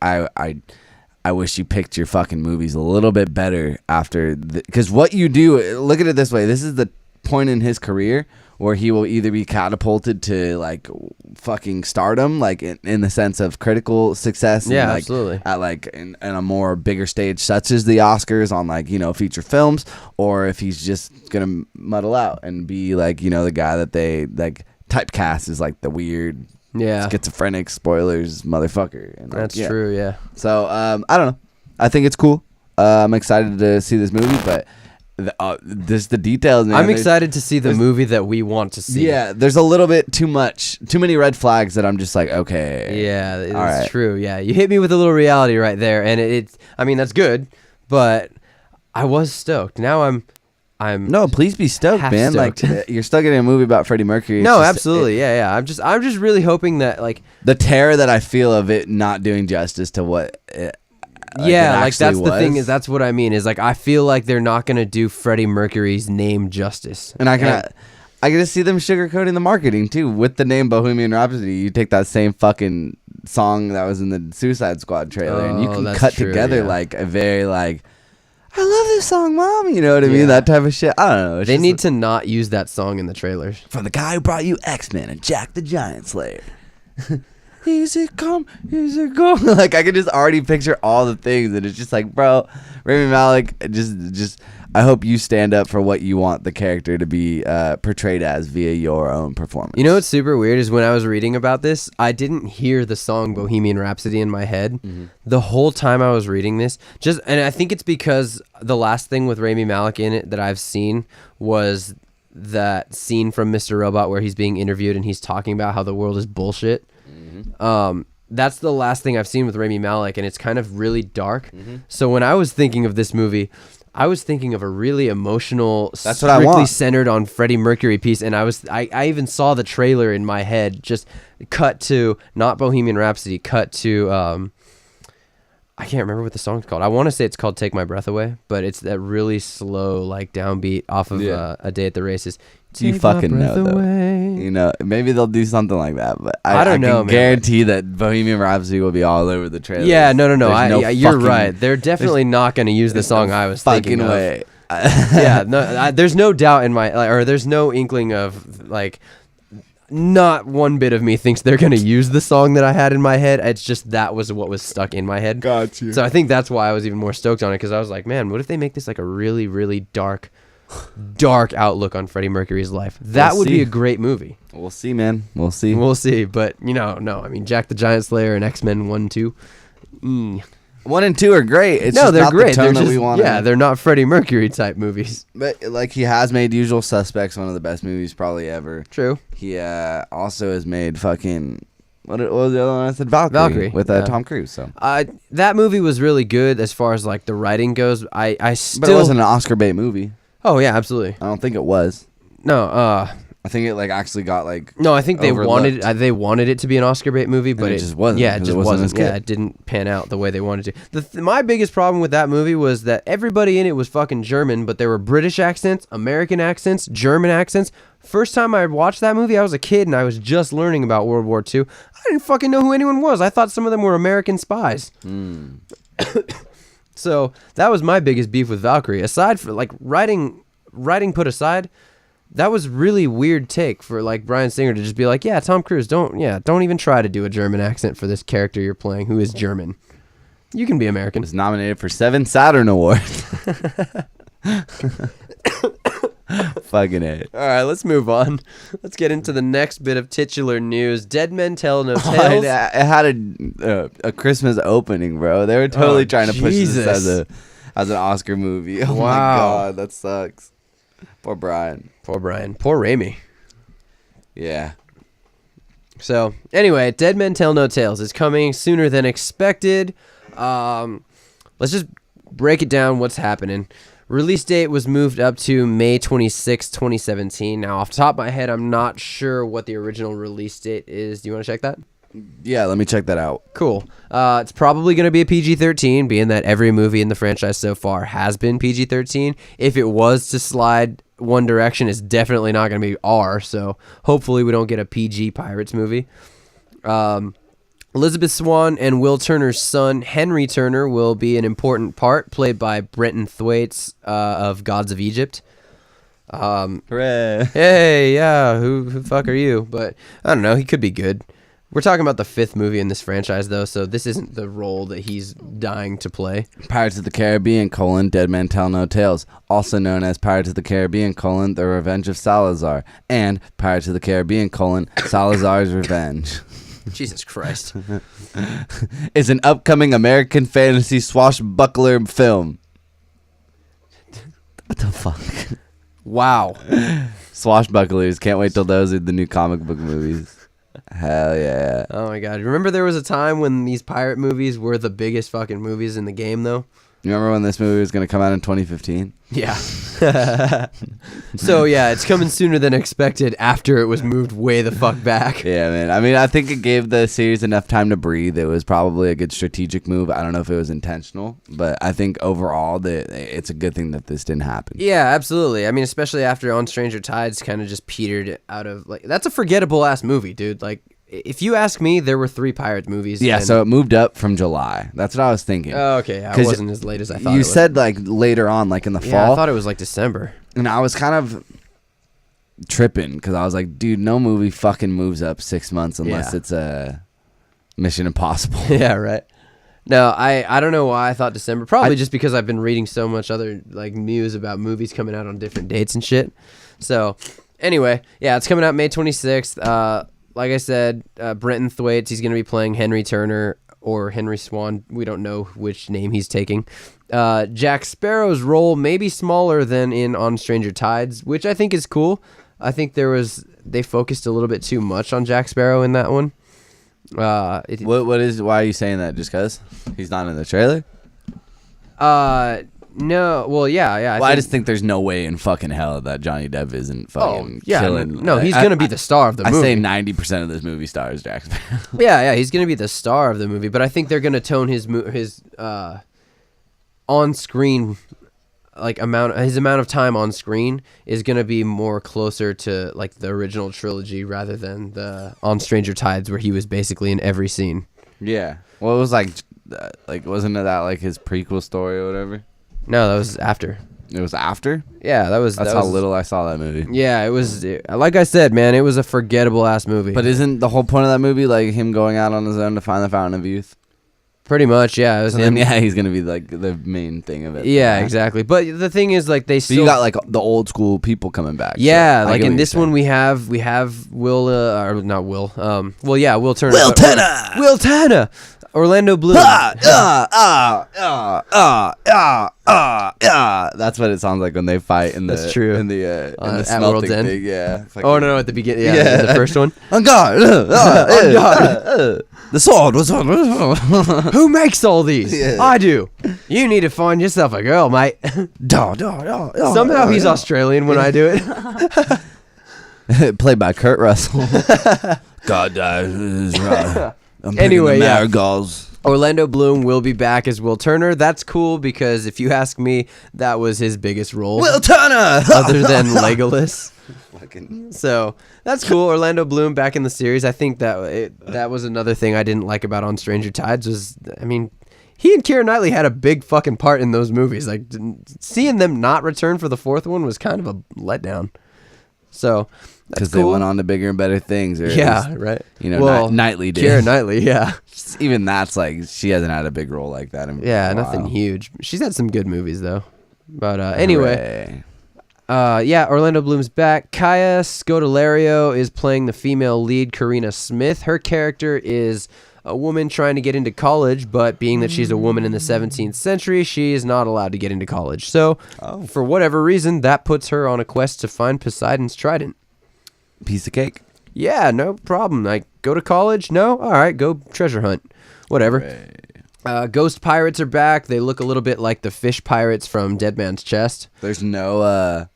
I wish you picked your fucking movies a little bit better after, because what you do. Look at it this way. This is the point in his career where he will either be catapulted to like fucking stardom, like in the sense of critical success, and Yeah, like, absolutely. at like in a more bigger stage such as the Oscars on like, you know, feature films, or if he's just gonna muddle out and be like, you know, the guy that they like typecast as like the weird schizophrenic spoilers motherfucker. And, like, That's true, yeah. So I don't know. I think it's cool. I'm excited to see this movie, but the details, man. I'm excited to see the movie that we want to see. Yeah, there's a little bit too many red flags that I'm just like, okay. Yeah, it's all right. true. Yeah, you hit me with a little reality right there, and it's. I mean, that's good, but I was stoked. Now I'm. No, please be stoked, half man. stoked. Like you're still getting a movie about Freddie Mercury. It's No, just- absolutely. Yeah. I'm just really hoping that like. the terror that I feel of it not doing justice to what. Yeah, like actually that's the thing was. is that's what I mean is like I feel like they're not gonna do Freddie Mercury's name justice. And I can just see them sugarcoating the marketing too with the name Bohemian Rhapsody. You take that same fucking song that was in the Suicide Squad trailer, and you Oh, can that's cut true, together yeah. like a very like, I love this song, Mom. You know what I mean? Yeah. That type of shit. I don't know. It's They just need to not use that song in the trailers. from the guy who brought you X-Men and Jack the Giant Slayer. Easy come, easy go. Like I could just already picture all the things, and it's just like, bro, Rami Malek, just. I hope you stand up for what you want the character to be portrayed as via your own performance. You know what's super weird is when I was reading about this, I didn't hear the song Bohemian Rhapsody in my head the whole time I was reading this. And I think it's because the last thing with Rami Malek in it that I've seen was that scene from Mr. Robot where he's being interviewed and he's talking about how the world is bullshit. That's the last thing I've seen with Rami Malek, and it's kind of really dark. So when I was thinking of this movie, I was thinking of a really emotional, That's what I strictly want. centered on Freddie Mercury piece, and I even saw the trailer in my head, just cut to not Bohemian Rhapsody, cut to I can't remember what the song's called. I want to say it's called "Take My Breath Away," but it's that really slow, like downbeat off of "A Day at the Races." You Take my fucking breath know, though. away. You know, maybe they'll do something like that, but I don't know, can man. guarantee that Bohemian Rhapsody will be all over the trailer. Yeah, no. There's You're fucking- right. They're definitely not going to use the song I was fucking thinking of. way. Yeah, no, there's no doubt in my, or there's no inkling of like, not one bit of me thinks they're gonna use the song that I had in my head. It's just that was what was stuck in my head. Got you. So I think that's why I was even more stoked on it, because I was like, man, what if they make this like a really, really dark outlook on Freddie Mercury's life? That We'll would see. be a great movie. We'll see, man. We'll see. We'll see, but no. I mean, Jack the Giant Slayer and X-Men 1, 2. 1 and 2 are great. It's No, just they're not great. The tone They're that just, we want. they're not Freddie Mercury type movies. But like he has made Usual Suspects one of the best movies probably ever. True. He also has made fucking what was the other one I said? Valkyrie with yeah. Tom Cruise. So, that movie was really good as far as like the writing goes. I still. but it wasn't an Oscar bait movie. Oh yeah, absolutely. I don't think it was. No, I think it like actually got like no. I think they overlooked. wanted it to be an Oscar bait movie, but it just wasn't, Yeah, it 'cause just it wasn't as wasn't. Yeah, good. it didn't pan out the way they wanted to. My biggest problem with that movie was that everybody in it was fucking German, but there were British accents, American accents, German accents. First time I watched that movie, I was a kid and I was just learning about World War II. I didn't fucking know who anyone was. I thought some of them were American spies. So that was my biggest beef with Valkyrie. Aside from like writing put aside, that was really weird take for like Bryan Singer to just be like, yeah, Tom Cruise, don't even try to do a German accent for this character you're playing who is German. You can be American. was nominated for 7 Saturn Awards. Fucking it. All right, let's move on. Let's get into the next bit of titular news. Dead Men Tell No It Tales. had a Christmas opening, bro. They were totally trying to push Jesus. this as an Oscar movie. Oh my Wow. god, that sucks. Poor Brian. Poor Brian. Poor Raimi. Yeah. So, anyway, Dead Men Tell No Tales is coming sooner than expected. Let's just break it down what's happening. Release date was moved up to May 26, 2017. Now, off the top of my head, I'm not sure what the original release date is. Do you want to check that? Yeah, let me check that out. Cool. It's probably going to be a PG-13, being that every movie in the franchise so far has been PG-13. If it was to slide one direction, it's definitely not going to be R, so hopefully we don't get a PG Pirates movie. Elizabeth Swann and Will Turner's son, Henry Turner, will be an important part, played by Brenton Thwaites of Gods of Egypt. Hooray. Hey, yeah, who the fuck are you? But I don't know, he could be good. We're talking about the 5th movie in this franchise, though, so this isn't the role that he's dying to play. Pirates of the Caribbean, Dead Men Tell No Tales, also known as Pirates of the Caribbean, The Revenge of Salazar, and Pirates of the Caribbean, Salazar's Revenge. Jesus Christ. Is an upcoming American fantasy swashbuckler film. What the fuck? Wow. Swashbucklers. Can't wait till those are the new comic book movies. Hell yeah. Oh my god. Remember there was a time when these pirate movies were the biggest fucking movies in the game, though? You remember when this movie was going to come out in 2015? Yeah. So, yeah, it's coming sooner than expected after it was moved way the fuck back. Yeah, man. I mean, I think it gave the series enough time to breathe. It was probably a good strategic move. I don't know if it was intentional, but I think overall it's a good thing that this didn't happen. Yeah, absolutely. I mean, especially after On Stranger Tides kind of just petered out of, like, that's a forgettable ass movie, dude. Like, if you ask me, there were 3 pirate movies. Yeah, so it moved up from July. That's what I was thinking. Oh, okay. Yeah, it wasn't as late as I thought. You said like later on, like in the fall. I thought it was like December. And I was kind of tripping because I was like, dude, no movie fucking moves up 6 months unless it's a Mission Impossible. Yeah, right. No, I don't know why I thought December. Probably just because I've been reading so much other like news about movies coming out on different dates and shit. So anyway, yeah, it's coming out May 26th. Like I said, Brenton Thwaites, he's going to be playing Henry Turner or Henry Swan. We don't know which name he's taking. Jack Sparrow's role may be smaller than in On Stranger Tides, which I think is cool. I think they focused a little bit too much on Jack Sparrow in that one. Why are you saying that? Just because he's not in the trailer? No, well, yeah. I just think there's no way in fucking hell that Johnny Depp isn't fucking killing. No, he's gonna be the star of the movie. I say 90% of this movie stars Jack Sparrow. Yeah, he's gonna be the star of the movie. But I think they're gonna tone his on-screen amount of time on screen is gonna be more closer to like the original trilogy rather than the On Stranger Tides where he was basically in every scene. Yeah. Well, it was like wasn't that like his prequel story or whatever? No, that was after. It was after? Yeah, That's how little I saw that movie. Yeah, it was. Like I said, man, it was a forgettable ass movie. But isn't the whole point of that movie like him going out on his own to find the Fountain of Youth? Pretty much, yeah. It was him. He's gonna be like the main thing of it. Yeah, exactly. But the thing is, like, so you got like the old school people coming back. Yeah, so like in this one we have Will, or not Will. Well, yeah, Will Turner. Will Tanner. Orlando Bloom. That's what it sounds like when they fight in the. That's true. In the at smelting World's End. thing. Yeah. Like No, at the beginning. Yeah, the first one. On guard. On guard. The sword was on. Who makes all these? Yeah. I do. You need to find yourself a girl, mate. Somehow he's Australian when I do it. Played by Kurt Russell. God is right. Anyway, yeah. Marigolds. Orlando Bloom will be back as Will Turner. That's cool because if you ask me, that was his biggest role. Will Turner! Other than Legolas. So that's cool. Orlando Bloom back in the series. I think that was another thing I didn't like about On Stranger Tides was, I mean, he and Keira Knightley had a big fucking part in those movies. Like, seeing them not return for the 4th one was kind of a letdown. So because they went on to bigger and better things. Or yeah, right. You know, Knightley did. Keira Knightley, yeah. Even that's like, she hasn't had a big role like that in a nothing while. huge. She's had some good movies, though. But anyway. Orlando Bloom's back. Kaya Scodelario is playing the female lead, Karina Smith. Her character is a woman trying to get into college, but being that she's a woman in the 17th century, she is not allowed to get into college. So, for whatever reason, that puts her on a quest to find Poseidon's trident. Piece of cake. Yeah, no problem. Like, go to college? No? All right, go treasure hunt. Whatever. Ghost pirates are back. They look a little bit like the fish pirates from Dead Man's Chest. There's no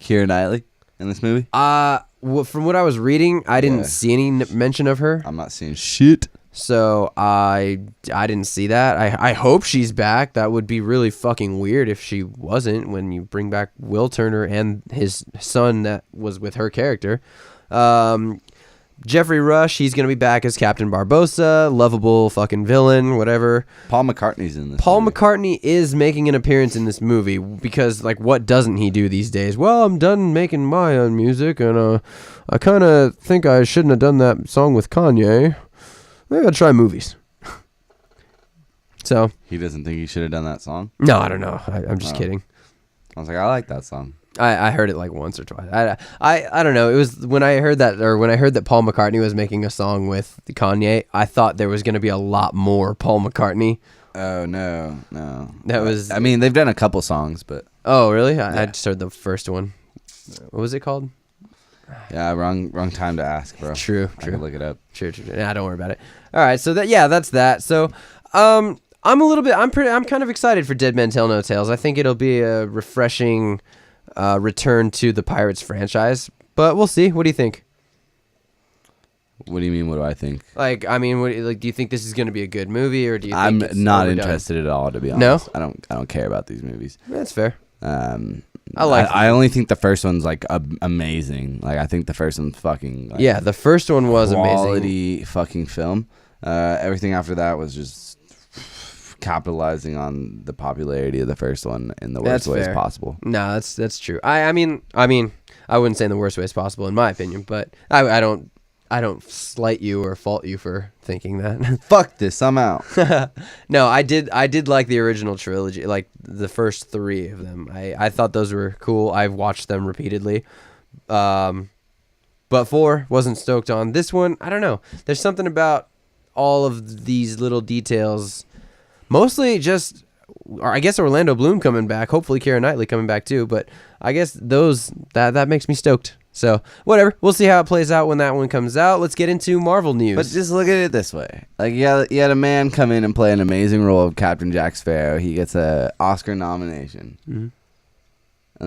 Keira Knightley in this movie. From what I was reading, I didn't see any mention of her. I'm not seeing shit. So I didn't see that. I hope she's back. That would be really fucking weird if she wasn't, when you bring back Will Turner and his son that was with her character. Jeffrey Rush, he's going to be back as Captain Barbossa, lovable fucking villain, whatever. Paul McCartney's in this Paul movie. McCartney is making an appearance in this movie because, like, what doesn't he do these days? Well, I'm done making my own music, and I kind of think I shouldn't have done that song with Kanye. Maybe I'll try movies. So He doesn't think he should have done that song? no, I don't know. I'm just kidding. I was like, I like that song. I heard it like once or twice. I don't know. It was when I heard that Paul McCartney was making a song with Kanye, I thought there was going to be a lot more Paul McCartney. Oh, no. That was. I mean, they've done a couple songs, but... Oh, really? I just heard the first one. What was it called? Yeah, wrong time to ask, bro. True. I can look it up. True. Nah, don't worry about it. All right, so that's that. So, I'm kind of excited for Dead Men Tell No Tales. I think it'll be a refreshing return to the Pirates franchise, but we'll see. What do you think? What do you mean? What do I think? Like, I mean, do you think this is going to be a good movie, or do you think I'm it's not overdone? interested at all, to be honest. No? I don't care about these movies. That's fair. I only think the first one's like amazing. Like, I think the first one's fucking like, Yeah, the first one was quality amazing. fucking film. Everything after that was just capitalizing on the popularity of the first one in the worst ways possible. No, that's true. I mean, I wouldn't say in the worst ways possible, in my opinion, but I don't slight you or fault you for thinking that. Fuck this, I'm out. No, I did like the original trilogy, like the first three of them. I thought those were cool. I've watched them repeatedly. But 4 wasn't stoked on. This one, I don't know. There's something about all of these little details. Mostly just, I guess, Orlando Bloom coming back. Hopefully Keira Knightley coming back too. But I guess that makes me stoked. So whatever, we'll see how it plays out when that one comes out. Let's get into Marvel news. But just look at it this way: like, you had a man come in and play an amazing role of Captain Jack Sparrow. He gets an Oscar nomination, and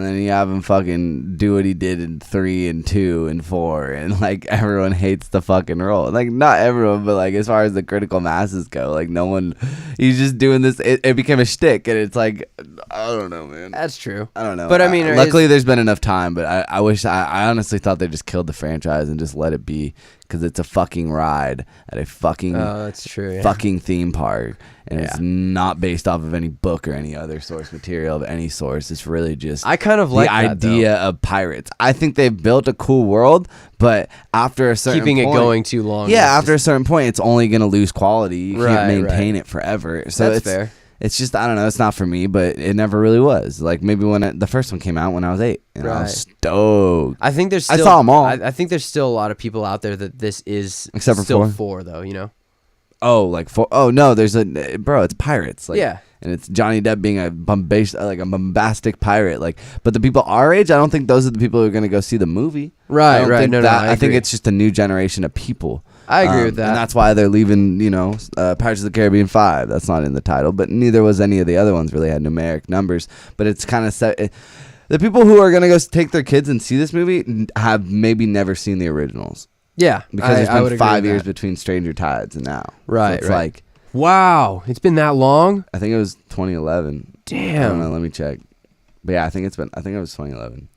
then you have him fucking do what he did in 3 and 2 and 4, and like everyone hates the fucking role. Like, not everyone, but like as far as the critical masses go, like no one. He's just doing this. It became a shtick, and it's like, I don't know, man. That's true. I don't know. But I mean, luckily there's been enough time. But I wish I honestly thought they just killed the franchise and just let it be, because it's a fucking ride at a fucking that's true. Yeah. fucking theme park, and it's not based off of any book or any other source material of any source. It's really just I kind of like the that, idea of pirates. I think they've built a cool world, but after a certain keeping point, it going too long. yeah, after a certain point, it's only gonna lose quality. You Right, can't maintain it forever. So That's it's fair. It's just, I don't know. It's not for me, but it never really was. Like, maybe when the first one came out when I was 8, and I was stoked. I think there's I still, saw 'em all. I think there's still a lot of people out there that this is Except for still 4. 4 though, you know? Oh, like 4. Oh no, there's it's pirates. Like, Yeah. and it's Johnny Depp being a bombastic pirate. Like, but the people our age, I don't think those are the people who are gonna go see the movie. Right, I don't right. think No, that, I I think agree. it's just a new generation of people. I agree with that. And that's why they're leaving, Pirates of the Caribbean 5. That's not in the title, but neither was any of the other ones really had numeric numbers. But it's kind of set. The people who are going to go take their kids and see this movie have maybe never seen the originals. Yeah. Because it's I would been agree 5 with years that. between Stranger Tides and now. Right, So it's right. like, Wow. It's been that long? I think it was 2011. I don't Damn. know. Let me check. But yeah, I think it was 2011.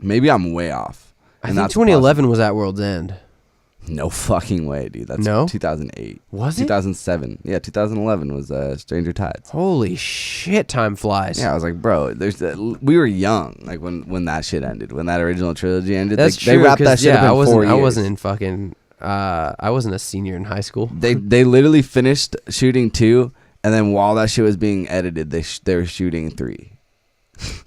Maybe I'm way off. I And think that's 2011 was at World's End. No fucking way, dude. That's No? 2008. Was it? 2007. Yeah, 2011 was Stranger Tides. Holy shit, time flies. Yeah, I was like, bro, we were young, like when that shit ended, when that original trilogy ended. That's They true. wrapped that 'Cause, shit up in 4 years. I wasn't in fucking. I wasn't a senior in high school. They literally finished shooting 2, and then while that shit was being edited, they were shooting 3.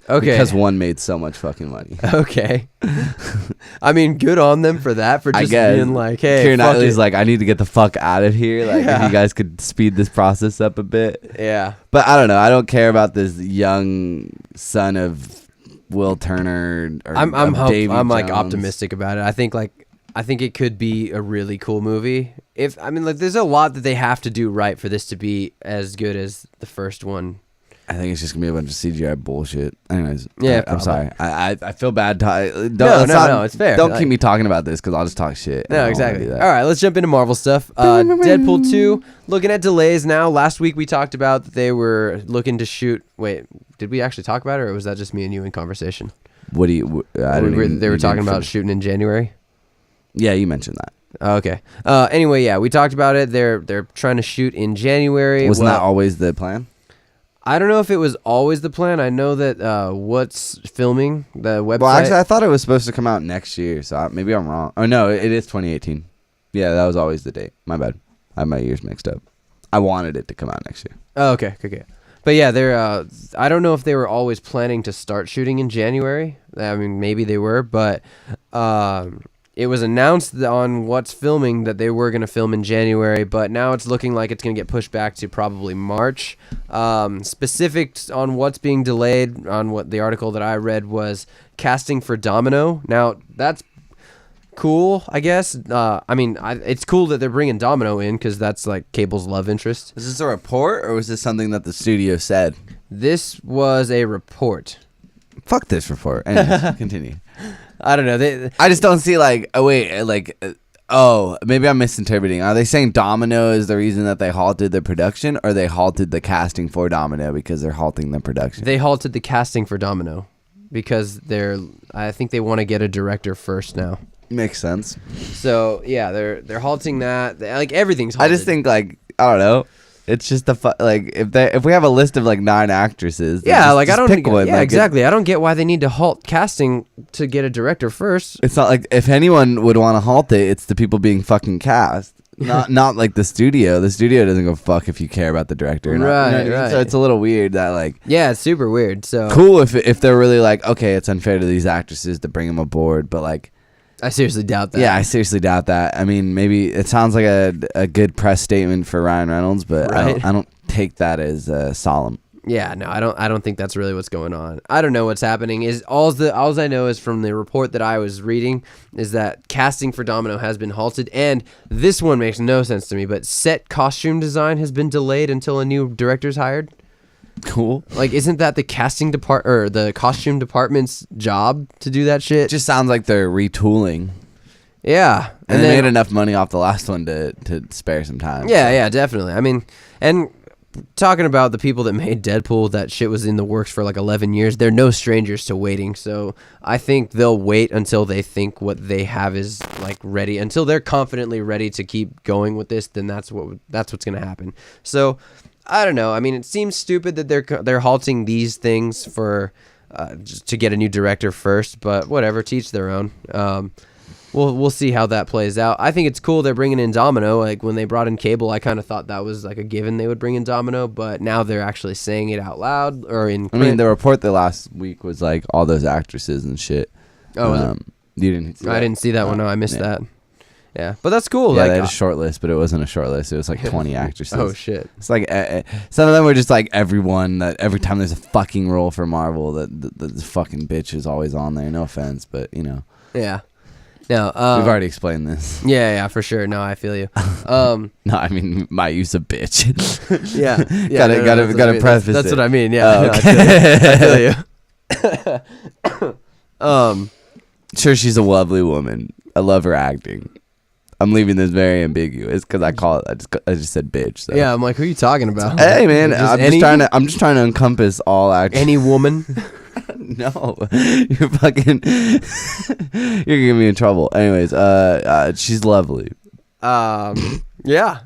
Okay. Because 1 made so much fucking money. Okay. I mean, good on them for that. For I just guess. being like, hey, Keira fuck Knightley's it. like, I need to get the fuck out of here. Like, Yeah. if you guys could speed this process up a bit. Yeah. But I don't know. I don't care about this young son of Will Turner. Or I'm of Davy like Jones. optimistic about it. I think it could be a really cool movie. there's a lot that they have to do right for this to be as good as the first one. I think it's just gonna be a bunch of CGI bullshit. Anyways, Yeah, I'm sorry. I feel bad. No, it's fair. Don't keep me talking about this because I'll just talk shit. No, exactly. All right, let's jump into Marvel stuff. Deadpool 2, looking at delays now. Last week we talked about that they were looking to shoot. Wait, did we actually talk about it, or was that just me and you in conversation? What do you? They were talking about shooting in January. Yeah, you mentioned that. Okay. Anyway, yeah, we talked about it. They're trying to shoot in January. Wasn't that always the plan? I don't know if it was always the plan. I know that What's Filming, the website. Well, actually, I thought it was supposed to come out next year, so maybe I'm wrong. Oh, no, it is 2018. Yeah, that was always the date. My bad. I have my years mixed up. I wanted it to come out next year. Oh, okay. But yeah, they're. I don't know if they were always planning to start shooting in January. I mean, maybe they were, but it was announced on What's Filming that they were going to film in January, but now it's looking like it's going to get pushed back to probably March. Specifics on what's being delayed on what the article that I read was casting for Domino. Now, that's cool, I guess. It's cool that they're bringing Domino in because that's like Cable's love interest. Was this a report or was this something that the studio said? This was a report. Fuck this report. Anyways, continue. I don't know. I just don't see maybe I'm misinterpreting. Are they saying Domino is the reason that they halted the production, or they halted the casting for Domino because they're halting the production? They halted the casting for Domino because I think they want to get a director first now. Makes sense. So yeah, they're halting that. Like everything's halted. I just think I don't know. It's just if we have a list of 9 actresses, yeah, I don't pick one. Yeah, exactly. I don't get why they need to halt casting to get a director first. It's not like if anyone would want to halt it, it's the people being fucking cast, not like the studio. The studio doesn't go fuck if you care about the director, or not. Right, You know what I mean? right. So it's a little weird that yeah, it's super weird. So cool if they're really okay, it's unfair to these actresses to bring them aboard, but I seriously doubt that. Yeah, I seriously doubt that. I mean, maybe it sounds like a good press statement for Ryan Reynolds, but Right. I don't take that as solemn. Yeah, no, I don't think that's really what's going on. I don't know what's happening. Is all I know is from the report that I was reading is that casting for Domino has been halted, and this one makes no sense to me. But set costume design has been delayed until a new director's hired. Cool. Isn't that the casting or the costume department's job to do that shit? It just sounds like they're retooling. Yeah, And they made enough money off the last one to spare some time. Yeah, definitely. I mean, and talking about the people that made Deadpool, that shit was in the works for 11 years. They're no strangers to waiting. So I think they'll wait until they think what they have is ready. Until they're confidently ready to keep going with this, then that's what's going to happen. So I don't know. I mean, it seems stupid that they're halting these things for just to get a new director first, but whatever, teach their own. We'll see how that plays out. I think it's cool they're bringing in Domino. When they brought in Cable, I kind of thought that was a given they would bring in Domino, but now they're actually saying it out loud or in print. I mean, the report the last week was all those actresses and shit. Oh, was it? You didn't see that? I didn't see that one. No, I missed that. Yeah, but that's cool. Yeah, they had a short list, but it wasn't a short list. It was 20 actresses. Oh, shit. It's some of them were just everyone that every time there's a fucking role for Marvel, that the fucking bitch is always on there. No offense, but Yeah. No, we've already explained this. Yeah, for sure. No, I feel you. No, I mean my use of bitch. Yeah, gotta preface it. That's what I mean. Yeah, Oh, no, okay. I feel you. Sure, she's a lovely woman. I love her acting. I'm leaving this very ambiguous because I just said bitch. So. Yeah, I'm who are you talking about? Hey man, I'm just trying to encompass all actors. Any woman. No, you're fucking. You're getting me in trouble. Anyways, she's lovely. Yeah. Yeah.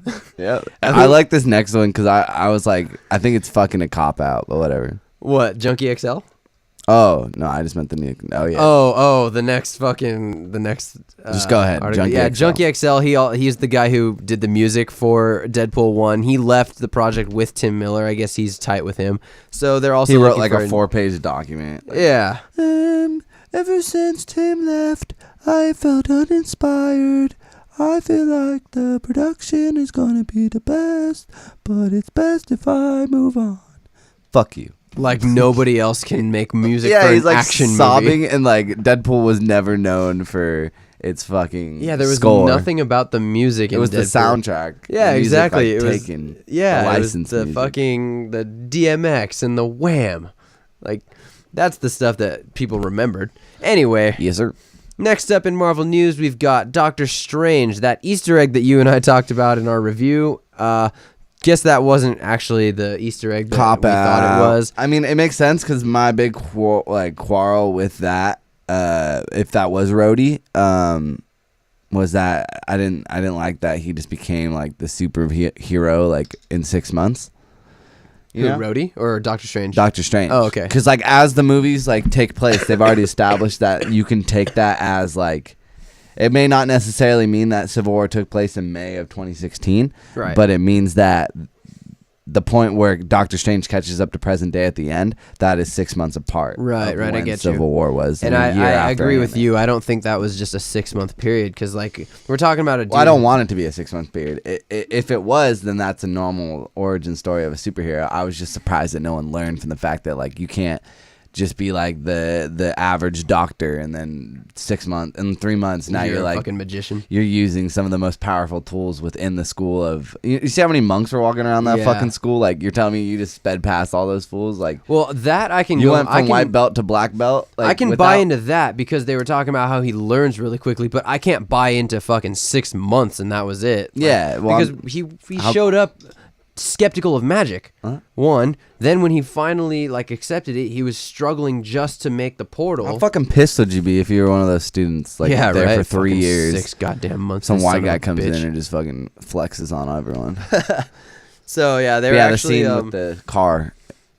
I like this next one because I was I think it's fucking a cop out, but whatever. What, Junkie XL? Oh no, I just meant the new. Oh yeah. Oh, the next. Just go ahead. Article. Junkie yeah, XL. Junkie XL. He's the guy who did the music for Deadpool 1. He left the project with Tim Miller. I guess he's tight with him. So they're also. He wrote looking a 4-page document. Yeah. Ever since Tim left, I felt uninspired. I feel like the production is gonna be the best, but it's best if I move on. Fuck you. Like nobody else can make music Yeah, for he's an like action sobbing, movie. and like Deadpool was never known for its fucking Yeah, there was score. nothing about the music. It in was the Deadpool. soundtrack. Yeah, The music, exactly. Like, It was taken. yeah, the it was license the music. fucking the DMX and the Wham. Like that's the stuff that people remembered. Anyway, Yes, sir. next up in Marvel news, we've got Doctor Strange, that Easter egg that you and I talked about in our review. Guess that wasn't actually the Easter egg that Cop we out. thought it was. I mean, it makes sense because my big quarrel with that, if that was Rhodey, was that I didn't like that he just became like the superhero like in 6 months. Who, Rhodey or Doctor Strange? Doctor Strange. Oh, okay. Because like as the movies like take place, they've already established that you can take that as like. It may not necessarily mean that Civil War took place in May of 2016, Right. but it means that the point where Doctor Strange catches up to present day at the end, that is 6 months apart. Right, of right, I when get you. Civil War was. And a year I after agree with Ant-Man. you. I don't think that was just a 6-month period because, like, we're talking about a dude. Well, I don't want it to be a 6 month period. If it was, then that's a normal origin story of a superhero. I was just surprised that no one learned from the fact that like you can't just be like the average doctor and then 6 months and 3 months now you're a like fucking magician. You're using some of the most powerful tools within the school of. You see how many monks were walking around that Yeah. fucking school? Like you're telling me you just sped past all those fools? Like Well, that I can you go. went I from can, white belt to black belt. Like, I can without- buy into that because they were talking about how he learns really quickly, but I can't buy into fucking 6 months and that was it. Like, Yeah, well, because he showed up skeptical of magic. One, then when he finally like accepted it, he was struggling just to make the portal. How fucking pissed would you be if you were one of those students like yeah, there right. for 3 Fucking years? 6 goddamn months. Some this white son of guy a comes bitch. in and just fucking flexes on everyone. So yeah, they were Yeah, the actually scene with the car.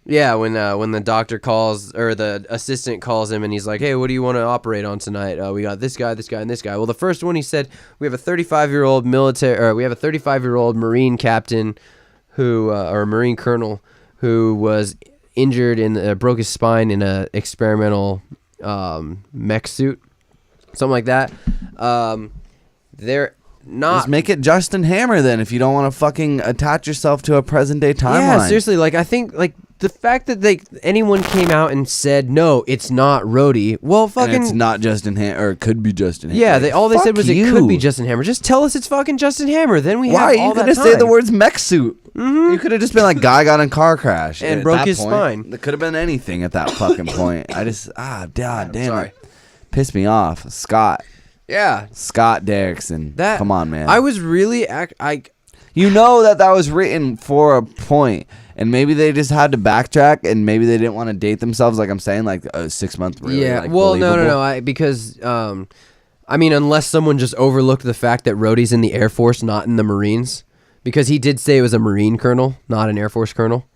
yeah, when the doctor calls or the assistant calls him and he's like, "Hey, what do you want to operate on tonight? We got this guy, and this guy." Well, the first one he said, "We have a 35-year-old we have a 35-year-old Marine captain who or a Marine colonel who was injured and broke his spine in a experimental mech suit, something like that." They're not. Just make it Justin Hammer then if you don't want to fucking attach yourself to a present day timeline. Yeah, seriously. Like I think like the fact that anyone came out and said no, it's not Rhodey. Well, fucking. And it's not Justin Hammer, or it could be Justin Hammer. Yeah, all they said was Fuck it could be you. Justin Hammer. Just tell us it's fucking Justin Hammer. Then we Why? have all You could that have said the time. words mech suit. You could have just been like, guy got in a car crash. And At broke that his point, spine. It could have been anything at that fucking point. I just, god damn sorry. it. Pissed me off. Scott Yeah, Derrickson. that. Come on, man. I was really You know that was written for a point. And maybe they just had to backtrack, and maybe they didn't want to date themselves, like I'm saying, like a 6 month. Really, yeah. like, Well, no. believable. Because I mean, unless someone just overlooked the fact that Rhodey's in the Air Force, not in the Marines, because he did say it was a Marine colonel, not an Air Force colonel.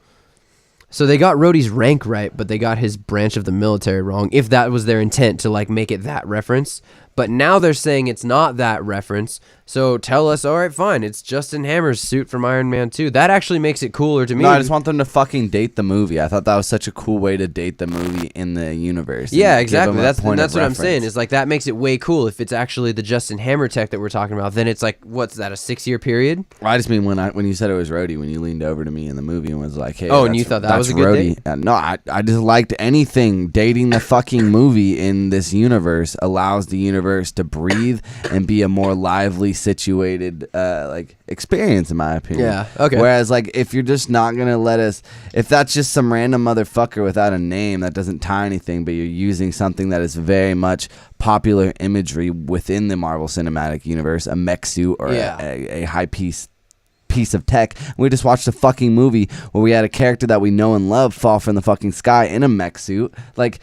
So they got Rhodey's rank right, but they got his branch of the military wrong, if that was their intent to like make it that reference. But now they're saying it's not that reference. So tell us, all right, fine, it's Justin Hammer's suit from Iron Man 2. That actually makes it cooler to me. No, I just want them to fucking date the movie. I thought that was such a cool way to date the movie in the universe. Yeah, and give exactly. them a That's point of what I'm saying. reference. Is like that makes it way cool if it's actually the Justin Hammer tech that we're talking about. Then it's like, what's that? A 6-year period? I just mean when you said it was Rhodey, when you leaned over to me in the movie and was like, "Hey, Oh, and you thought that was a good Rhodey." No, I just liked anything dating the fucking movie in this universe allows the universe to breathe and be a more lively situated like experience, in my opinion. Yeah, okay. Whereas like if you're just not gonna let us, if that's just some random motherfucker without a name that doesn't tie anything, but you're using something that is very much popular imagery within the Marvel Cinematic Universe, a mech suit or Yeah. a high piece of tech. We just watched a fucking movie where we had a character that we know and love fall from the fucking sky in a mech suit. Like,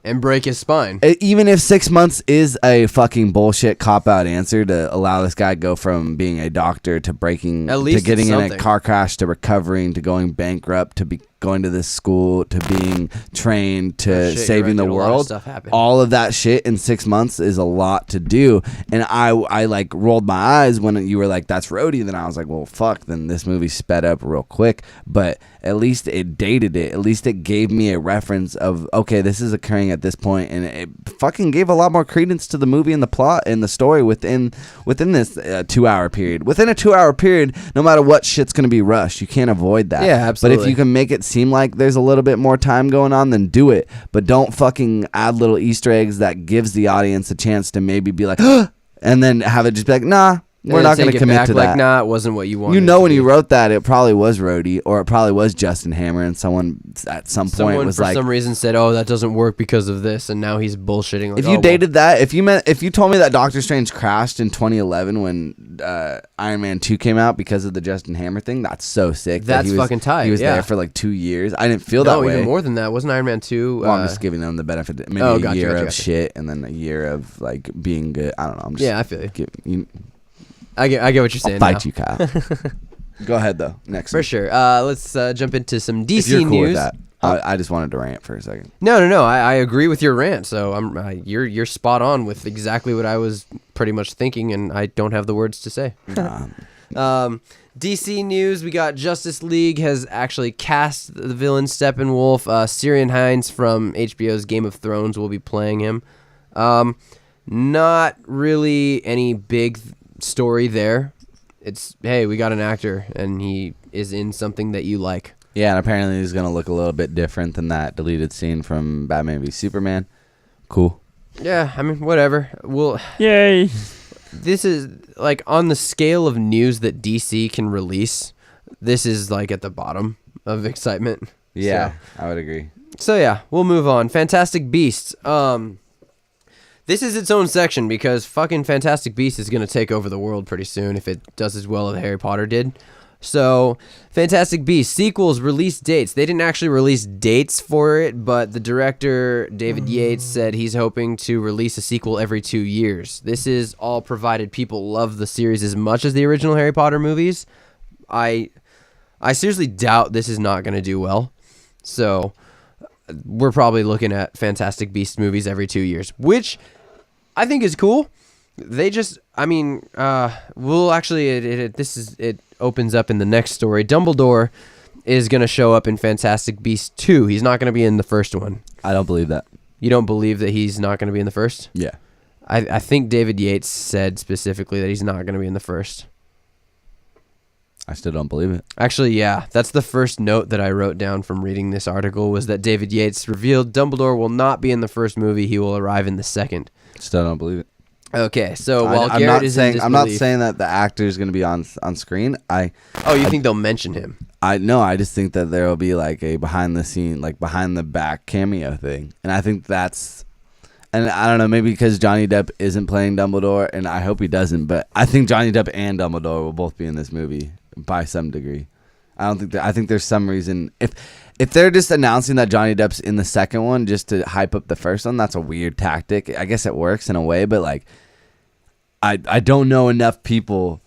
And break his spine. even if 6 months is a fucking bullshit cop-out answer to allow this guy go from being a doctor to breaking, At least to getting it's in a something. car crash to recovering to going bankrupt to be going to this school to being trained to Oh, shit, you're saving right, the dude, a lot of world, stuff happened. all of that shit in 6 months is a lot to do. And I like rolled my eyes when you were like, "That's Rhodey." Then I was like, "Well, fuck." Then this movie sped up real quick, but at least it dated it. At least it gave me a reference of, okay, this is occurring at this point, and it fucking gave a lot more credence to the movie and the plot and the story within this 2 hour period. Within a 2 hour period, no matter what, shit's gonna be rushed. You can't avoid that. Yeah, absolutely. But if you can make it seem like there's a little bit more time going on, then do it. But don't fucking add little Easter eggs that gives the audience a chance to maybe be like, and then have it just be like, nah. We're not going to commit to that. Like, nah, it wasn't what you wanted. You know, when you wrote that, it probably was Rhodey, or it probably was Justin Hammer, and someone at some point was like, for some reason said, "Oh, that doesn't work because of this," and now he's bullshitting. Like, if you dated that, if you told me that Doctor Strange crashed in 2011 when Iron Man 2 came out because of the Justin Hammer thing, that's so sick. That's fucking tight. He was there for like 2 years. I didn't feel that way. No, even more than that. Wasn't Iron Man 2? Well, I'm just giving them the benefit. Maybe a year of shit, and then a year of like being good. I don't know. I'm just I feel you. I get what you're saying. I'll fight you, Kyle. Go ahead though. Next for one. sure. Let's jump into some DC if you're cool news. With that. I just wanted to rant for a second. No. I agree with your rant. So you're spot on with exactly what I was pretty much thinking, and I don't have the words to say. DC news. We got Justice League has actually cast the villain Steppenwolf. Syrian Hines from HBO's Game of Thrones will be playing him. Not really any big story there. It's, hey, we got an actor and he is in something that you like. Yeah, and apparently he's gonna look a little bit different than that deleted scene from Batman v Superman. Cool. Yeah, I mean, whatever. Yay. This is like on the scale of news that DC can release, this is like at the bottom of excitement. Yeah, I would agree. So yeah, we'll move on. Fantastic Beasts. This is its own section because fucking Fantastic Beasts is going to take over the world pretty soon if it does as well as Harry Potter did. So, Fantastic Beasts, sequels, release dates. They didn't actually release dates for it, but the director, David Yates, said he's hoping to release a sequel every 2 years. This is all provided people love the series as much as the original Harry Potter movies. I seriously doubt this is not going to do well. So, we're probably looking at Fantastic Beasts movies every 2 years, which I think is cool. They just, we'll actually, it opens up in the next story. Dumbledore is going to show up in Fantastic Beasts 2. He's not going to be in the first one. I don't believe that. You don't believe that he's not going to be in the first? Yeah. I think David Yates said specifically that he's not going to be in the first. I still don't believe it. Actually, yeah. That's the first note that I wrote down from reading this article was that David Yates revealed Dumbledore will not be in the first movie. He will arrive in the second. Still don't believe it. Okay, so while I'm Garrett not is saying, in disbelief, I'm not saying that the actor is going to be on screen. you think they'll mention him? I just think that there will be like a behind the scene, like behind the back cameo thing, and I think that's, and I don't know, maybe because Johnny Depp isn't playing Dumbledore, and I hope he doesn't, but I think Johnny Depp and Dumbledore will both be in this movie by some degree. I think there's some reason if they're just announcing that Johnny Depp's in the second one just to hype up the first one, that's a weird tactic. I guess it works in a way, but like, I don't know enough people,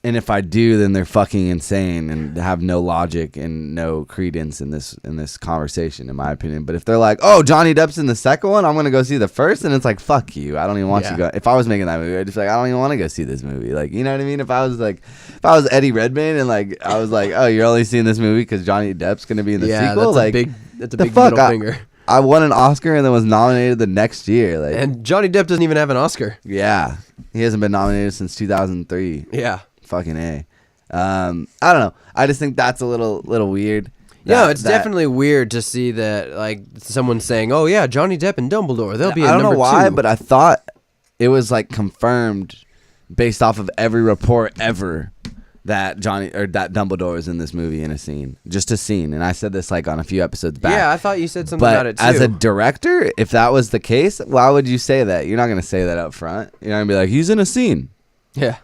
and if I do, then they're fucking insane and have no logic and no credence in this conversation, in my opinion. But if they're like, oh, Johnny Depp's in the second one, I'm gonna go see the first, and it's like, fuck you, I don't even want you to go. If I was making that movie, I'd just be like, I don't even want to go see this movie. Like, you know what I mean? If I was Eddie Redmayne and like I was like, oh, you're only seeing this movie because Johnny Depp's gonna be in the sequel, that's a big middle finger. I won an Oscar and then was nominated the next year. Like, and Johnny Depp doesn't even have an Oscar. Yeah, he hasn't been nominated since 2003. Yeah, fucking A. I don't know. I just think that's a little weird. It's definitely weird to see that, like, someone saying, "Oh yeah, Johnny Depp and Dumbledore, they'll be." I don't know why, but I thought it was like confirmed based off of every report ever that that Dumbledore is in this movie in a scene, just a scene. And I said this like on a few episodes back. Yeah, I thought you said something about it too. As a director, if that was the case, why would you say that? You're not going to say that up front. You're not going to be like, he's in a scene. Yeah.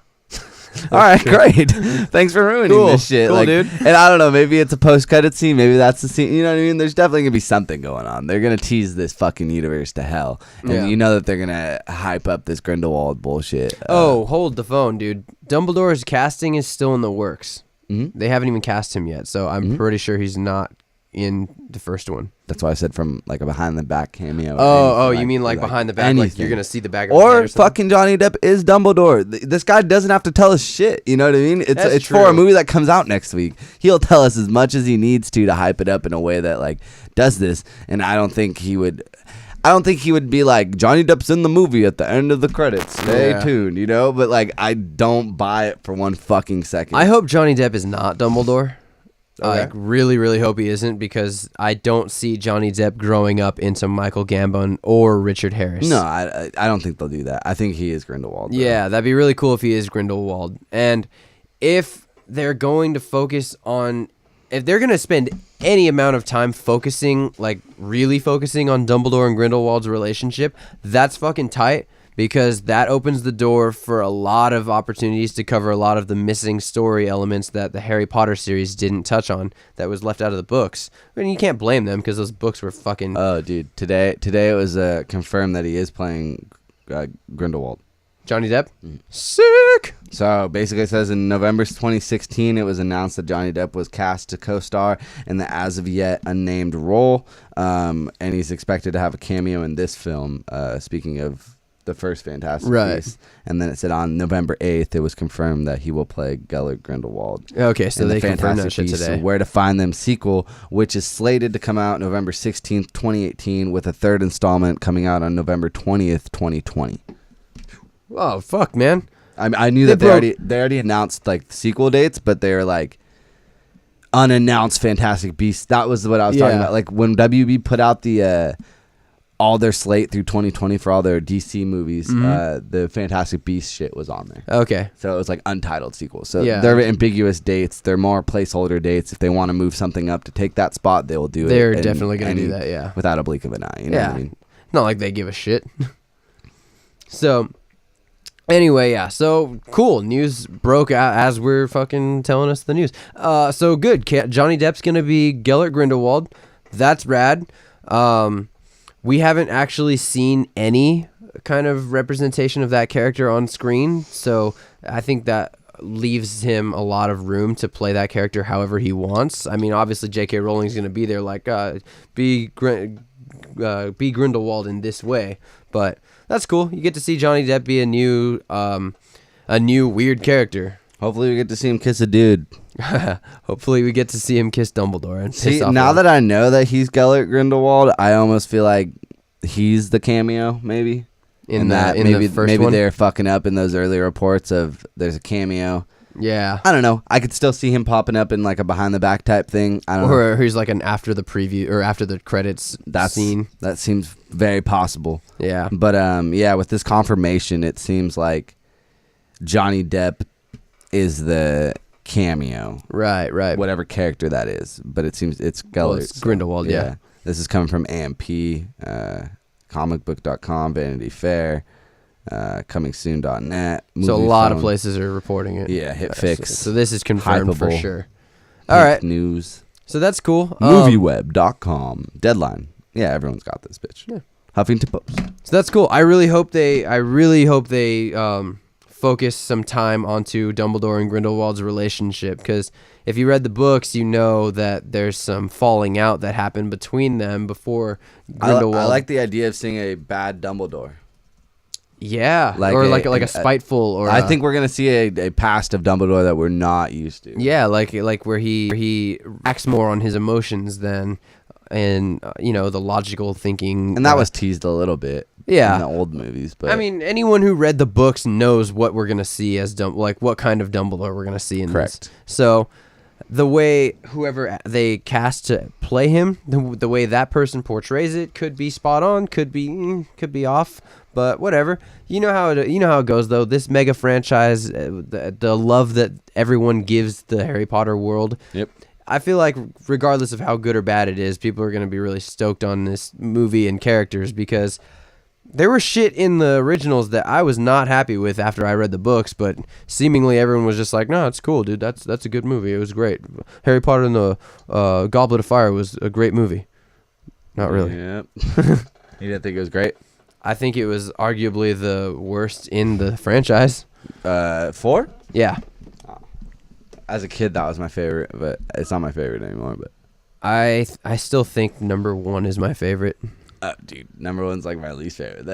All right, great. Thanks for ruining this shit. Cool, dude. And I don't know, maybe it's a post-credit scene. Maybe that's the scene. You know what I mean? There's definitely going to be something going on. They're going to tease this fucking universe to hell. And you know that they're going to hype up this Grindelwald bullshit. Hold the phone, dude. Dumbledore's casting is still in the works. Mm-hmm. They haven't even cast him yet, so I'm pretty sure he's not in the first one. That's why I said from like a behind the back cameo. You mean like behind the back, anything. like you're gonna see the back of his head or or something? fucking Johnny Depp is Dumbledore. This guy doesn't have to tell us shit. You know what I mean? It's true. for a movie that comes out next week. He'll tell us as much as he needs to hype it up in a way that like does this. And I don't think he would be like, Johnny Depp's in the movie at the end of the credits. Stay tuned, you know? But like, I don't buy it for one fucking second. I hope Johnny Depp is not Dumbledore. I really, really hope he isn't, because I don't see Johnny Depp growing up into Michael Gambon or Richard Harris. No, I don't think they'll do that. I think he is Grindelwald. Though. Yeah, that'd be really cool if he is Grindelwald. And if they're going to if they're going to spend any amount of time focusing, like really focusing on Dumbledore and Grindelwald's relationship, that's fucking tight, because that opens the door for a lot of opportunities to cover a lot of the missing story elements that the Harry Potter series didn't touch on, that was left out of the books. I mean, you can't blame them, because those books were fucking... Oh, dude. Today it was confirmed that he is playing Grindelwald. Johnny Depp? Sick! So basically it says in November 2016, it was announced that Johnny Depp was cast to co-star in the as of yet unnamed role. And he's expected to have a cameo in this film, speaking of the first Fantastic Beasts. And then it said on November 8th, it was confirmed that he will play Gellert Grindelwald. Okay, so they confirmed that shit Beasts, today. Where to Find Them sequel, which is slated to come out November 16th, 2018, with a third installment coming out on November 20th, 2020. Oh, fuck, man. I knew that they already announced like the sequel dates, but they're like unannounced Fantastic Beasts. That was what I was talking about. Like when WB put out the all their slate through 2020 for all their DC movies, the Fantastic Beasts shit was on there. Okay. So it was like untitled sequels. So they're ambiguous dates. They're more placeholder dates. If they want to move something up to take that spot, they will do it. They're definitely going to do that, yeah. Without a blink of an eye. You know what I mean? Not like they give a shit. So... Anyway, yeah, so cool. News broke out as we're fucking telling us the news. So good. Johnny Depp's going to be Gellert Grindelwald. That's rad. We haven't actually seen any kind of representation of that character on screen, so I think that leaves him a lot of room to play that character however he wants. I mean, obviously J.K. Rowling's going to be there like, be Grindelwald in this way, but... That's cool. You get to see Johnny Depp be a new weird character. Hopefully we get to see him kiss a dude. Hopefully we get to see him kiss Dumbledore and see, now that I know that he's Gellert Grindelwald, I almost feel like he's the cameo, maybe. In maybe the first one? They're fucking up in those early reports of there's a cameo. Yeah. I don't know. I could still see him popping up in like a behind the back type thing. I don't know. Or he's like an after the preview or after the credits scene. That seems very possible. Yeah. But with this confirmation, it seems like Johnny Depp is the cameo. Right. Whatever character that is. But it seems it's Gellert. Well, it's Grindelwald, yeah. This is coming from AMP, comicbook.com, Vanity Fair. Comingsoon.net. So a lot of places are reporting it. Yeah, HitFix. So this is confirmed for Hypeable, sure. All right. News. So that's cool. Movieweb.com. Deadline. Yeah, everyone's got this bitch. Yeah. Huffington Post. So that's cool. I really hope they focus some time onto Dumbledore and Grindelwald's relationship, because if you read the books, you know that there's some falling out that happened between them before Grindelwald. I like the idea of seeing a bad Dumbledore. Yeah, like or like a spiteful, or I think we're gonna see a past of Dumbledore that we're not used to. Yeah, like where he acts more on his emotions than, and the logical thinking. And that was teased a little bit. Yeah, in the old movies. But I mean, anyone who read the books knows what we're gonna see as what kind of Dumbledore we're gonna see in Correct. this. So the way whoever they cast to play him, the way that person portrays it could be spot on, could be off. But whatever, you know how it goes though. This mega franchise, the love that everyone gives the Harry Potter world. Yep. I feel like regardless of how good or bad it is, people are going to be really stoked on this movie and characters, because there was shit in the originals that I was not happy with after I read the books, but seemingly everyone was just like, "No, it's cool, dude. That's a good movie. It was great. Harry Potter and the Goblet of Fire was a great movie." Not really. Yep. You didn't think it was great? I think it was arguably the worst in the franchise. 4? Yeah. As a kid, that was my favorite, but it's not my favorite anymore. But I still think number 1 is my favorite. Dude, number 1's like my least favorite.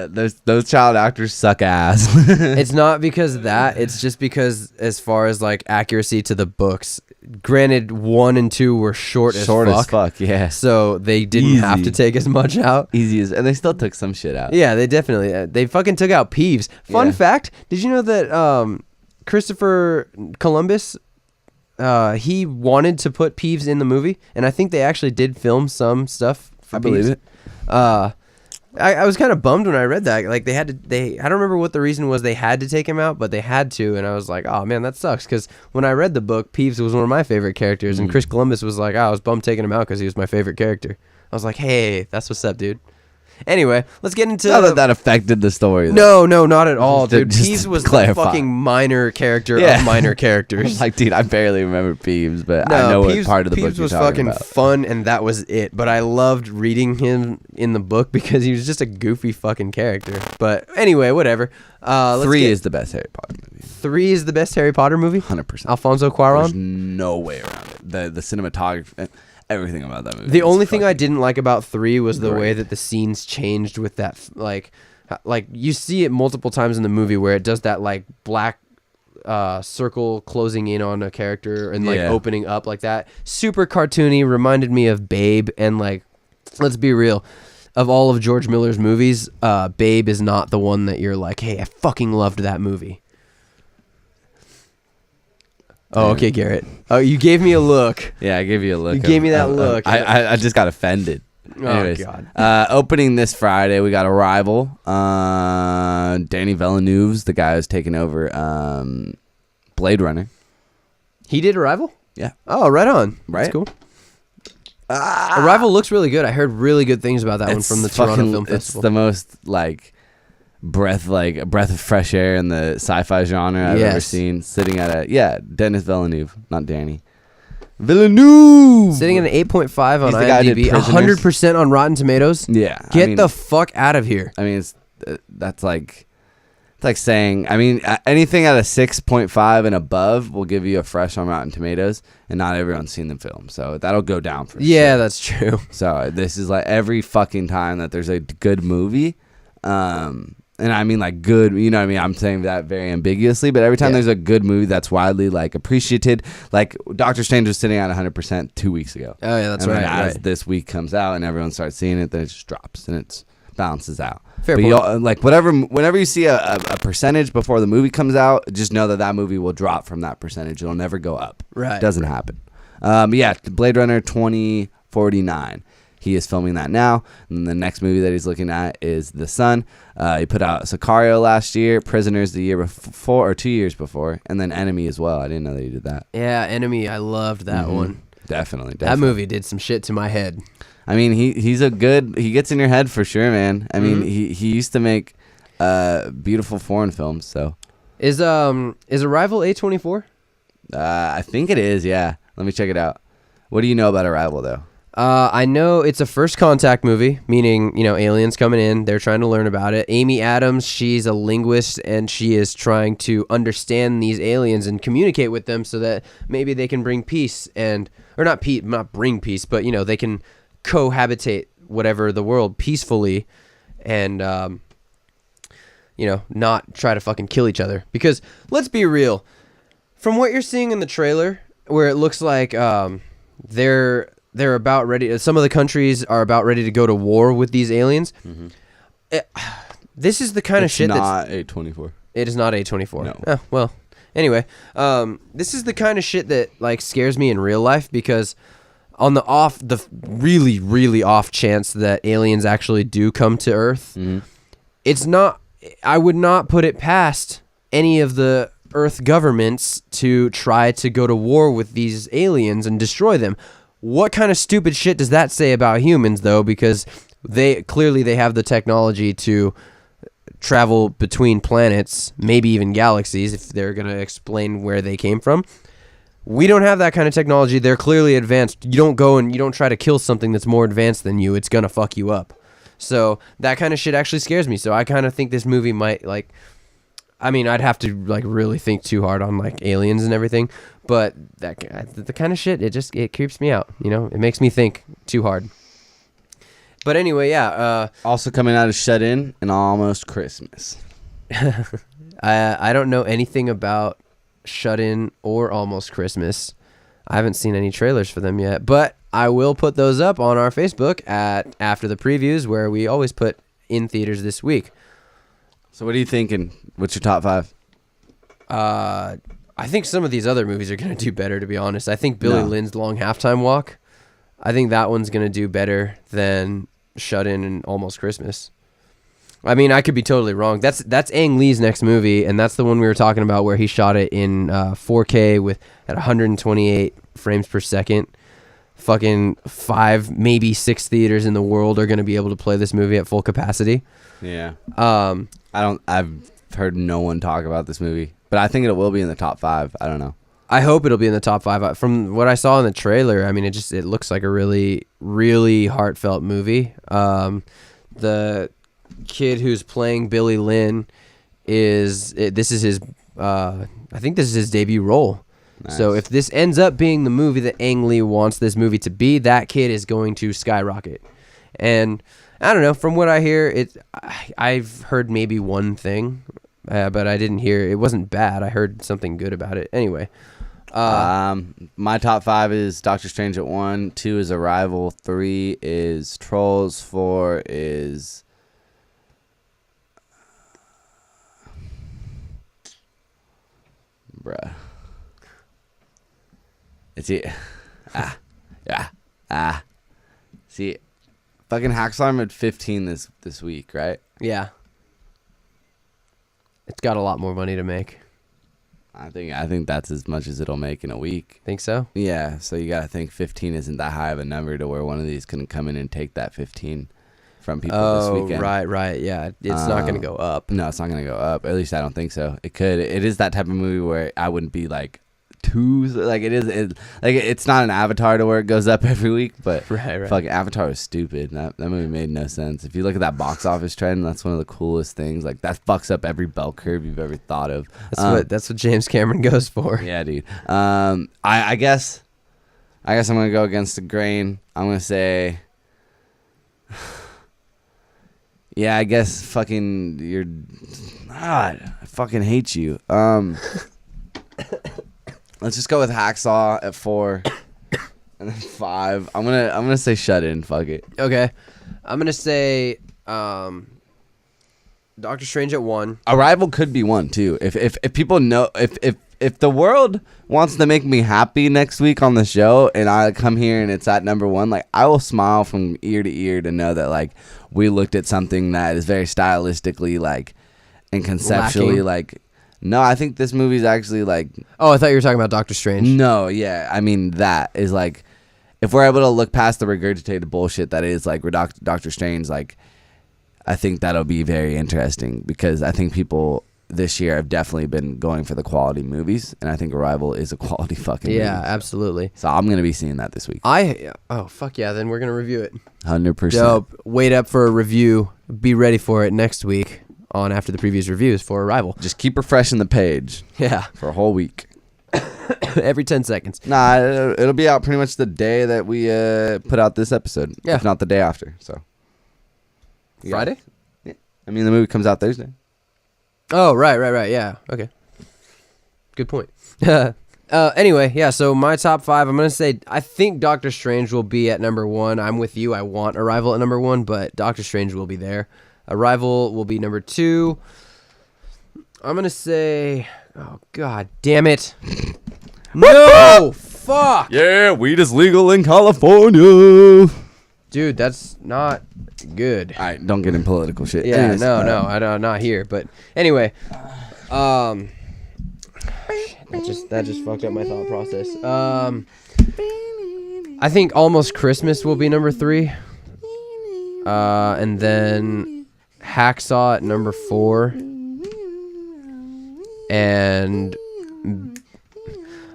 Those child actors suck ass. It's not because of that. It's just because as far as like accuracy to the books, granted 1 and 2 were short as fuck. Yeah. So they didn't have to take as much out. And they still took some shit out. Yeah, they definitely they fucking took out Peeves. Fun fact: did you know that Christopher Columbus he wanted to put Peeves in the movie, and I think they actually did film some stuff for I believe Peeves. it. I was kind of bummed when I read that. Like I don't remember what the reason was they had to take him out, but they had to, and I was like, oh man, that sucks. Because when I read the book, Peeves was one of my favorite characters, and Chris Columbus was like, I was bummed taking him out because he was my favorite character. I was like, hey, that's what's up, dude. Anyway, let's get into... Not that affected the story, though. No, not at all, dude. Just Peeves was clarify. the fucking minor character Yeah. of minor characters. Like, dude, I barely remember Peeves, but No, I know Peeves, what part of the book Peeves you're was talking fucking about. fun, and that was it. But I loved reading him in the book because he was just a goofy fucking character. But anyway, whatever. Three is the best Harry Potter movie. 3 is the best Harry Potter movie? 100%. Alfonso There's Cuarón? no way around it. The cinematography, everything about that movie. The is only thing I fucking didn't like about 3 was the great. way that the scenes changed with that, like you see it multiple times in the movie where it does that like black circle closing in on a character and like Yeah. opening up like that. Super cartoony, reminded me of Babe, and like, let's be real. Of all of George Miller's movies, Babe is not the one that you're like, hey, I fucking loved that movie. Oh, okay, Garrett. Oh, you gave me a look. Yeah, I gave you a look. You gave me that look. I just got offended. Oh, Anyways, God. opening this Friday, we got Arrival. Danny Villeneuve's the guy who's taking over Blade Runner. He did Arrival? Yeah. Oh, right on. Right? That's cool. Arrival looks really good. I heard really good things about that one from the Toronto Film It's Festival. the most breath of fresh air in the sci-fi genre I've ever Yes. seen. Sitting at Denis Villeneuve, not Danny. Villeneuve Sitting at an 8.5 on He's the guy who did IMDb, Prisoners. 100% on Rotten Tomatoes. Yeah, Get the fuck out of here. I mean, that's like, it's like saying, I mean, anything at a 6.5 and above will give you a fresh on Rotten Tomatoes, and not everyone's seen the film, so that'll go down for Yeah, sure. that's true. So this is like every fucking time that there's a good movie, and I mean like good, you know what I mean? I'm saying that very ambiguously, but every time Yeah. there's a good movie that's widely like appreciated, like Doctor Strange was sitting at 100% 2 weeks ago. Oh, yeah, that's and then right, as right. this week comes out and everyone starts seeing it, then it just drops and it balances out. Fair but point. like whenever you see a percentage before the movie comes out, just know that movie will drop from that percentage. It'll never go up. Right, It doesn't happen. Yeah, Blade Runner 2049. He is filming that now. And the next movie that he's looking at is The Sun. He put out Sicario last year, Prisoners the year before, or 2 years before, and then Enemy as well. I didn't know that he did that. Yeah, Enemy, I loved that one. Definitely. That movie did some shit to my head. I mean, he gets in your head for sure, man. I mean, he used to make beautiful foreign films, so. Is Arrival A24? I think it is, yeah. Let me check it out. What do you know about Arrival, though? I know it's a first contact movie, meaning, aliens coming in, they're trying to learn about it. Amy Adams, she's a linguist, and she is trying to understand these aliens and communicate with them so that maybe they can bring peace not bring peace, but, they can cohabitate whatever the world peacefully and, not try to fucking kill each other. Because, let's be real, from what you're seeing in the trailer, where it looks like they're about ready. Some of the countries are about ready to go to war with these aliens. This is the kind of shit that's not A24. It is not A24. No. Oh, well, anyway, this is the kind of shit that scares me in real life, because on the really, really off chance that aliens actually do come to Earth, it's not. I would not put it past any of the Earth governments to try to go to war with these aliens and destroy them. What kind of stupid shit does that say about humans, though? Because they have the technology to travel between planets, maybe even galaxies, if they're going to explain where they came from. We don't have that kind of technology. They're clearly advanced. You don't go and you don't try to kill something that's more advanced than you. It's going to fuck you up. So that kind of shit actually scares me. So I kind of think this movie might, I'd have to really think too hard on aliens and everything, but the kind of shit, it creeps me out. It makes me think too hard. But anyway, yeah. Also coming out of Shut In and Almost Christmas. I don't know anything about Shut In or Almost Christmas. I haven't seen any trailers for them yet, but I will put those up on our Facebook at After the Previews, where we always put in theaters this week. So what are you thinking? What's your top 5? I think some of these other movies are going to do better, to be honest. I think Billy Lynn's Long Halftime Walk, I think that one's going to do better than Shut In and Almost Christmas. I mean, I could be totally wrong. That's Ang Lee's next movie, and that's the one we were talking about where he shot it in 4K at 128 frames per second. Fucking 5, maybe 6 theaters in the world are going to be able to play this movie at full capacity. Yeah. I've heard no one talk about this movie, but I think it will be in the top 5. I don't know. I hope it'll be in the top 5. From what I saw in the trailer, I mean, it looks like a really, really heartfelt movie. The kid who's playing Billy Lynn I think this is his debut role. Nice. So if this ends up being the movie that Ang Lee wants this movie to be, that kid is going to skyrocket. And I don't know, from what I hear, I've heard maybe one thing, but I didn't hear, it wasn't bad. I heard something good about it. Anyway. My top 5 is Doctor Strange at 1, 2 is Arrival, 3 is Trolls, 4 is bruh. It's it. See, fucking Hacksaw made 15 this week, right? Yeah. It's got a lot more money to make. I think that's as much as it'll make in a week. Think so? Yeah, so you gotta think 15 isn't that high of a number to where one of these couldn't come in and take that 15 from people this weekend. Right, yeah. It's not gonna go up. No, it's not gonna go up. At least I don't think so. It could. It is that type of movie where I wouldn't be like too like it is. It's not an Avatar to where it goes up every week, but right. Fucking Avatar was stupid. That movie made no sense. If you look at that box office trend, that's one of the coolest things. Like that fucks up every bell curve you've ever thought of. That's what James Cameron goes for. Yeah, dude. I guess I'm gonna go against the grain. I'm gonna say. Yeah, I guess fucking I fucking hate you. Let's just go with Hacksaw at 4, and then 5. I'm gonna say Shut In. Fuck it. Okay, I'm gonna say Doctor Strange at 1. Arrival could be 1 too. If people know if the world wants to make me happy next week on the show, and I come here and it's at number 1, like I will smile from ear to ear to know that like we looked at something that is very stylistically like and conceptually like. No, I think this movie's actually like. Oh, I thought you were talking about Doctor Strange. No, yeah, I mean that is like, if we're able to look past the regurgitated bullshit that is like Doctor Strange, like, I think that'll be very interesting because I think people this year have definitely been going for the quality movies, and I think Arrival is a quality fucking movie. Yeah, absolutely. So I'm gonna be seeing that this week. Oh fuck yeah! Then we're gonna review it. 100%. Dope. Wait up for a review. Be ready for it next week on After the Previews Reviews for Arrival. Just keep refreshing the page. Yeah. For a whole week. Every 10 seconds. Nah, it'll be out pretty much the day that we put out this episode. Yeah. If not the day after. So. Friday? Yeah. I mean, the movie comes out Thursday. Oh, right. Yeah. Okay. Good point. Anyway, yeah, so my top 5, I'm going to say, I think Doctor Strange will be at number 1. I'm with you. I want Arrival at number 1, but Doctor Strange will be there. Arrival will be number 2. I'm going to say, oh, God damn it. No! Fuck! Yeah, weed is legal in California. Dude, that's not good. All right, don't get in political shit. Yeah, Anyways, no, I'm not here. But anyway, that just fucked up my thought process. I think Almost Christmas will be number 3. And then Hacksaw at number 4. And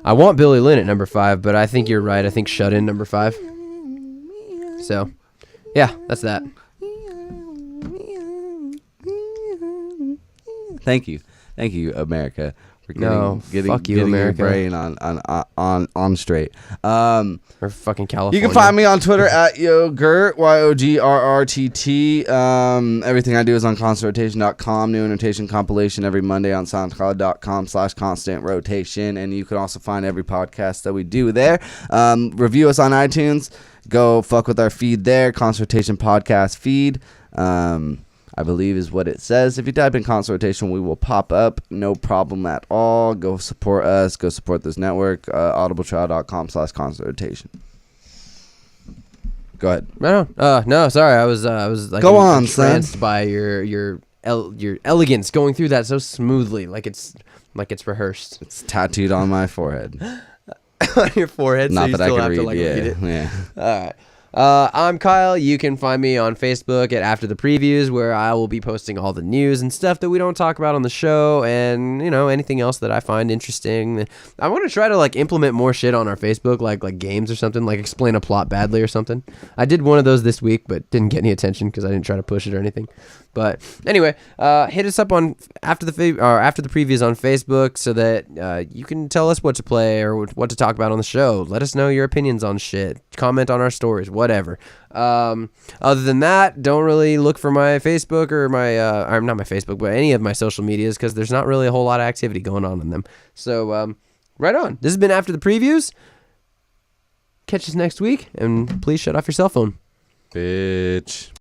I want Billy Lynn at number 5, but I think you're right. I think Shut In number 5. So, yeah, that's that. Thank you, America, for getting America. your brain on straight. Or fucking California. You can find me on Twitter at Yogurt, YOGRRTT. Everything I do is on constantrotation.com. New annotation compilation every Monday on soundcloud.com/constantrotation. And you can also find every podcast that we do there. Review us on iTunes. Go fuck with our feed there, Constantrotation Podcast feed. I believe is what it says. If you type in constant rotation, we will pop up. No problem at all. Go support us. Go support this network. audibletrial.com/constant rotation. Go ahead. No, sorry. I was like Go on, entranced by your elegance going through that so smoothly, like it's rehearsed. It's tattooed on my forehead. On your forehead, Not so you that I still can have read. to like read it. Yeah. All right. I'm Kyle. You can find me on Facebook at After the Previews, where I will be posting all the news and stuff that we don't talk about on the show, and anything else that I find interesting. I want to try to like implement more shit on our Facebook, like games or something, like explain a plot badly or something. I did one of those this week, but didn't get any attention because I didn't try to push it or anything. But anyway, hit us up on after the previews on Facebook so that you can tell us what to play or what to talk about on the show. Let us know your opinions on shit. Comment on our stories, whatever. Other than that, don't really look for my Facebook or my not my Facebook, but any of my social medias because there's not really a whole lot of activity going on in them. So right on. This has been After the Previews. Catch us next week, and please shut off your cell phone. Bitch.